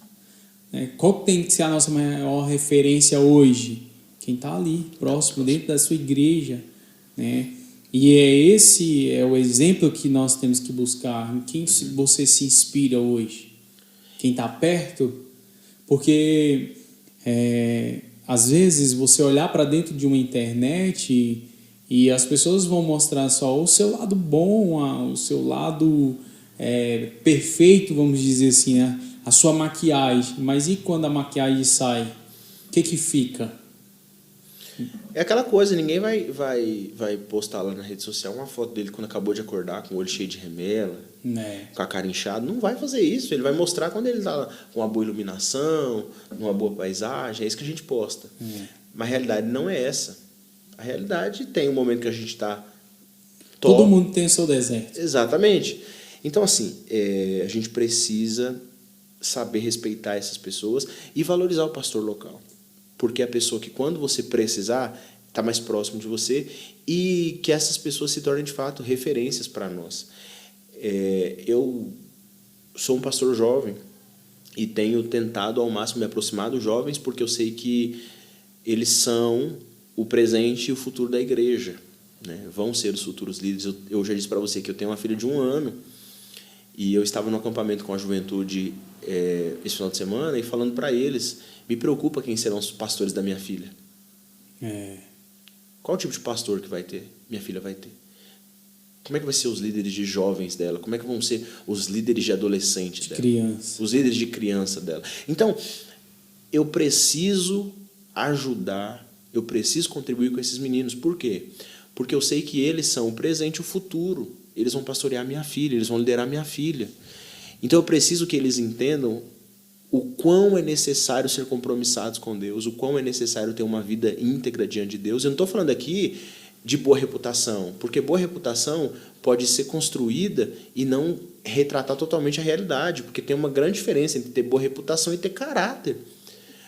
Qual tem que ser a nossa maior referência hoje? Quem está ali, próximo, dentro da sua igreja, né? E esse é o exemplo que nós temos que buscar. Em quem você se inspira hoje? Quem está perto? Porque às vezes você olhar para dentro de uma internet e as pessoas vão mostrar só o seu lado bom, o seu lado perfeito, vamos dizer assim, né? A sua maquiagem. Mas e quando a maquiagem sai? O que fica? É aquela coisa, ninguém vai postar lá na rede social uma foto dele quando acabou de acordar, com o olho cheio de remela, com a cara inchada. Não vai fazer isso. Ele vai mostrar quando ele está com uma boa iluminação, numa boa paisagem. É isso que a gente posta. Mas a realidade não é essa. A realidade tem um momento que a gente está... Todo mundo tem o seu deserto. Exatamente. Então, assim, a gente precisa saber respeitar essas pessoas e valorizar o pastor local. Porque é a pessoa que, quando você precisar, está mais próximo de você, e que essas pessoas se tornem, de fato, referências para nós. Eu sou um pastor jovem e tenho tentado ao máximo me aproximar dos jovens, porque eu sei que eles são o presente e o futuro da igreja, né? Vão ser os futuros líderes. Eu já disse para você que eu tenho uma filha de 1 ano, e eu estava no acampamento com a juventude esse final de semana, e falando para eles, me preocupa quem serão os pastores da minha filha. Qual o tipo de pastor que vai ter? Minha filha vai ter. Como é que vai ser os líderes de jovens dela? Como é que vão ser os líderes de adolescentes dela? Criança. Os líderes de criança dela. Então, eu preciso ajudar, eu preciso contribuir com esses meninos. Por quê? Porque eu sei que eles são o presente e o futuro. Eles vão pastorear minha filha, eles vão liderar minha filha. Então, eu preciso que eles entendam o quão é necessário ser compromissados com Deus, o quão é necessário ter uma vida íntegra diante de Deus. Eu não estou falando aqui de boa reputação, porque boa reputação pode ser construída e não retratar totalmente a realidade, porque tem uma grande diferença entre ter boa reputação e ter caráter.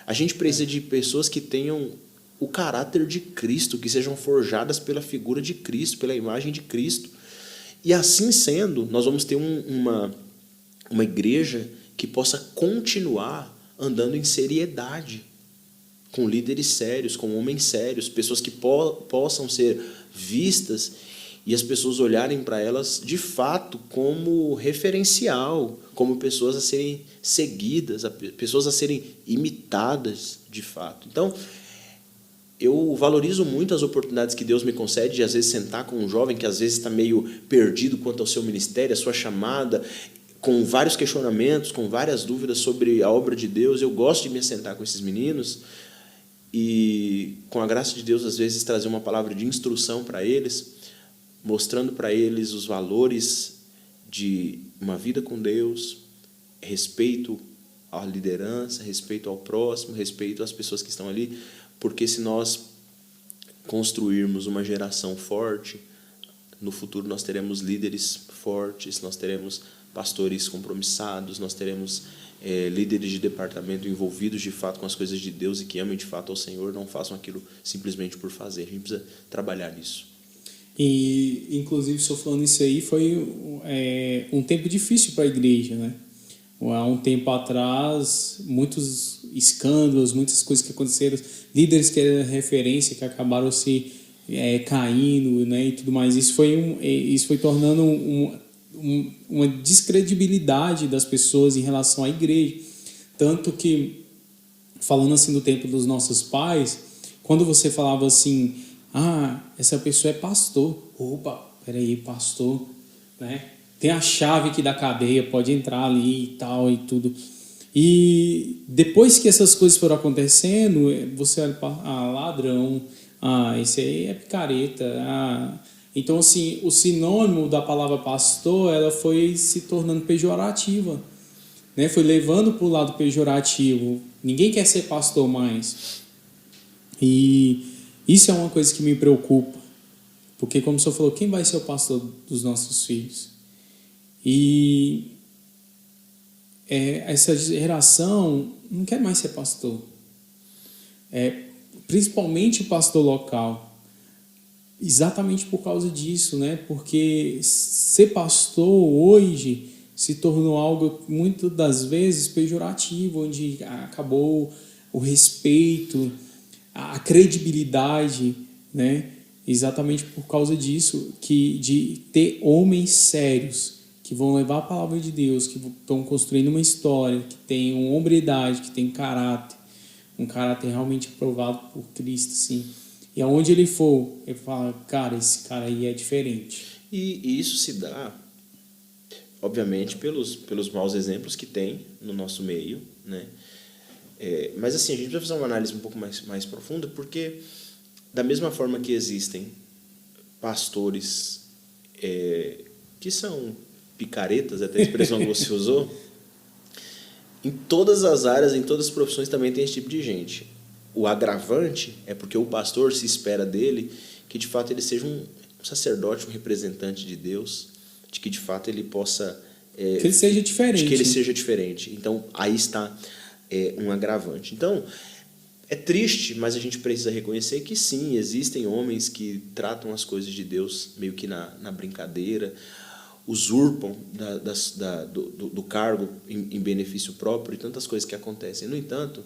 A gente precisa de pessoas que tenham o caráter de Cristo, que sejam forjadas pela figura de Cristo, pela imagem de Cristo. E assim sendo, nós vamos ter uma igreja que possa continuar andando em seriedade, com líderes sérios, com homens sérios, pessoas que possam ser vistas e as pessoas olharem para elas de fato como referencial, como pessoas a serem seguidas, pessoas a serem imitadas de fato. Então, eu valorizo muito as oportunidades que Deus me concede de, às vezes, sentar com um jovem que às vezes está meio perdido quanto ao seu ministério, a sua chamada, com vários questionamentos, com várias dúvidas sobre a obra de Deus. Eu gosto de me assentar com esses meninos e, com a graça de Deus, às vezes trazer uma palavra de instrução para eles, mostrando para eles os valores de uma vida com Deus, respeito à liderança, respeito ao próximo, respeito às pessoas que estão ali, porque se nós construirmos uma geração forte, no futuro nós teremos líderes fortes, nós teremos pastores compromissados, nós teremos líderes de departamento envolvidos de fato com as coisas de Deus e que amem de fato ao Senhor, não façam aquilo simplesmente por fazer. A gente precisa trabalhar nisso. E, inclusive, o senhor falando isso aí, foi um tempo difícil para a igreja, né? Há um tempo atrás, muitos escândalos, muitas coisas que aconteceram, líderes que eram referência, que acabaram se caindo, né, e tudo mais. Isso foi tornando uma descredibilidade das pessoas em relação à igreja. Tanto que, falando assim do tempo dos nossos pais, quando você falava assim, essa pessoa é pastor. Opa, peraí, pastor, né? Tem a chave aqui da cadeia, pode entrar ali e tal e tudo. E depois que essas coisas foram acontecendo, você olha para ladrão, esse aí é picareta. Então, assim, o sinônimo da palavra pastor, ela foi se tornando pejorativa, né? Foi levando para o lado pejorativo. Ninguém quer ser pastor mais. E isso é uma coisa que me preocupa. Porque, como o senhor falou, quem vai ser o pastor dos nossos filhos? E essa geração não quer mais ser pastor. Principalmente o pastor local. Exatamente por causa disso, né? Porque ser pastor hoje se tornou algo, muitas das vezes, pejorativo, onde acabou o respeito, a credibilidade, né? Exatamente por causa disso, de ter homens sérios que vão levar a palavra de Deus, que estão construindo uma história, que tem uma hombridade, que tem caráter, um caráter realmente aprovado por Cristo, sim. E aonde ele for, ele fala, cara, esse cara aí é diferente. E isso se dá, obviamente, pelos maus exemplos que tem no nosso meio, né? Mas assim, a gente precisa fazer uma análise um pouco mais profunda, porque da mesma forma que existem pastores que são picaretas, até a expressão que você usou, em todas as áreas, em todas as profissões também tem esse tipo de gente. O agravante é porque o pastor se espera dele que de fato ele seja um sacerdote, um representante de Deus, de que de fato ele possa... que ele seja diferente. De que ele seja diferente. Então, aí está um agravante. Então, é triste, mas a gente precisa reconhecer que sim, existem homens que tratam as coisas de Deus meio que na brincadeira, usurpam do cargo em benefício próprio e tantas coisas que acontecem. No entanto,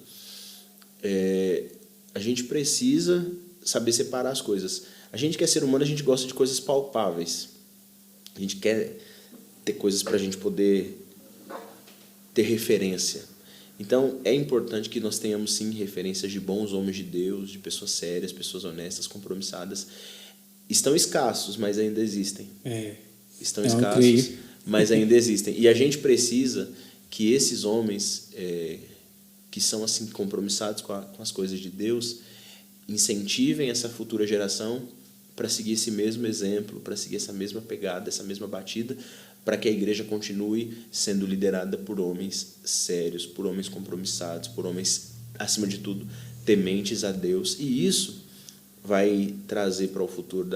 a gente precisa saber separar as coisas. A gente que é ser humano, a gente gosta de coisas palpáveis. A gente quer ter coisas para a gente poder ter referência. Então, é importante que nós tenhamos, sim, referências de bons homens de Deus, de pessoas sérias, pessoas honestas, compromissadas. Estão escassos, mas ainda existem. Estão escassos, mas ainda existem. E a gente precisa que esses homens que são assim compromissados com as coisas de Deus incentivem essa futura geração para seguir esse mesmo exemplo, para seguir essa mesma pegada, essa mesma batida, para que a igreja continue sendo liderada por homens sérios, por homens compromissados, por homens, acima de tudo, tementes a Deus. E isso vai trazer para o futuro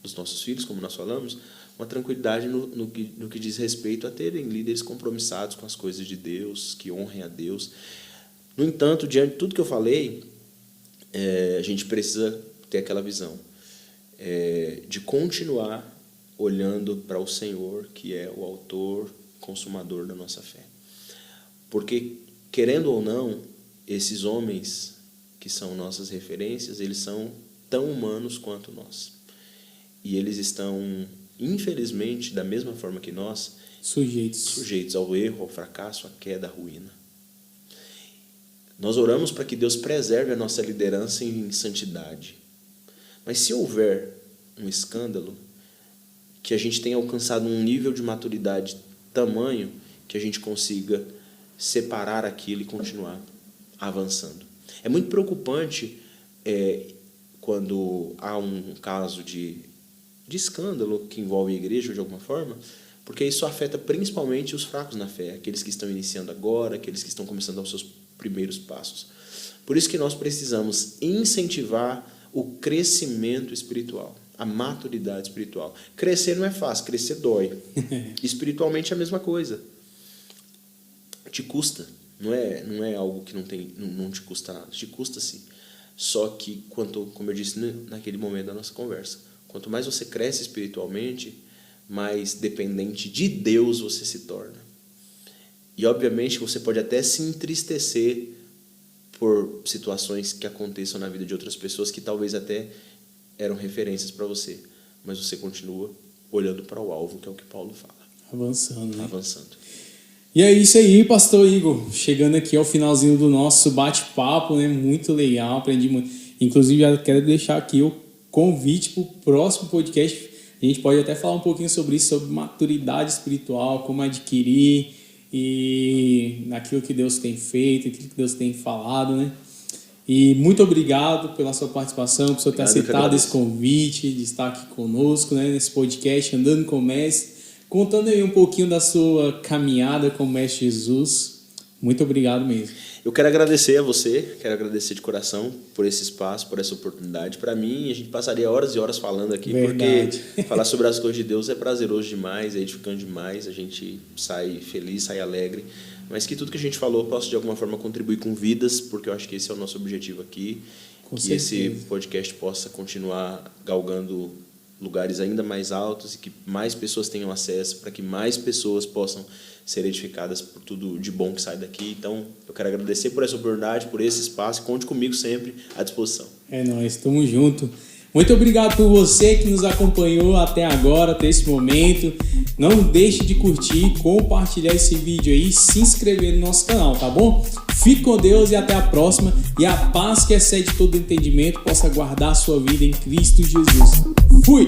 dos nossos filhos, como nós falamos, uma tranquilidade no que diz respeito a terem líderes compromissados com as coisas de Deus, que honrem a Deus. No entanto, diante de tudo que eu falei, a gente precisa ter aquela visão de continuar olhando para o Senhor, que é o autor, consumador da nossa fé. Porque, querendo ou não, esses homens que são nossas referências, eles são tão humanos quanto nós. E eles estão, infelizmente, da mesma forma que nós, sujeitos ao erro, ao fracasso, à queda, à ruína. Nós oramos para que Deus preserve a nossa liderança em santidade. Mas se houver um escândalo, que a gente tenha alcançado um nível de maturidade tamanho que a gente consiga separar aquilo e continuar avançando. É muito preocupante quando há um caso de escândalo que envolve a igreja de alguma forma, porque isso afeta principalmente os fracos na fé, aqueles que estão iniciando agora, aqueles que estão começando aos seus primeiros passos. Por isso que nós precisamos incentivar o crescimento espiritual, a maturidade espiritual. Crescer não é fácil, crescer dói. Espiritualmente é a mesma coisa. Te custa. Não é algo que não te custa nada. Te custa sim. Só que, como eu disse naquele momento da nossa conversa, quanto mais você cresce espiritualmente, mais dependente de Deus você se torna. E, obviamente, você pode até se entristecer por situações que aconteçam na vida de outras pessoas que talvez até eram referências para você, mas você continua olhando para o alvo, que é o que Paulo fala. Avançando, né? Avançando. E é isso aí, pastor Igor. Chegando aqui ao finalzinho do nosso bate-papo, né? Muito legal, aprendi muito. Inclusive, já quero deixar aqui o convite para o próximo podcast. A gente pode até falar um pouquinho sobre isso, sobre maturidade espiritual, como adquirir e naquilo que Deus tem feito, aquilo que Deus tem falado, né? E muito obrigado pela sua participação, por você ter aceitado esse convite, de estar aqui conosco, né, nesse podcast Andando com o Mestre, contando aí um pouquinho da sua caminhada com o Mestre Jesus. Muito obrigado mesmo. Eu quero agradecer a você, quero agradecer de coração por esse espaço, por essa oportunidade. Para mim, a gente passaria horas e horas falando aqui, Verdade. Porque falar sobre as coisas de Deus é prazeroso demais, é edificante demais, a gente sai feliz, sai alegre. Mas que tudo que a gente falou possa de alguma forma contribuir com vidas, porque eu acho que esse é o nosso objetivo aqui. Com que certeza. Esse podcast possa continuar galgando lugares ainda mais altos e que mais pessoas tenham acesso, para que mais pessoas possam ser edificadas por tudo de bom que sai daqui. Então, eu quero agradecer por essa oportunidade, por esse espaço. Conte comigo sempre à disposição. É nóis, estamos juntos. Muito obrigado por você que nos acompanhou até agora, até esse momento. Não deixe de curtir, compartilhar esse vídeo aí, se inscrever no nosso canal, tá bom? Fique com Deus e até a próxima. E a paz que excede todo entendimento possa guardar a sua vida em Cristo Jesus. Fui!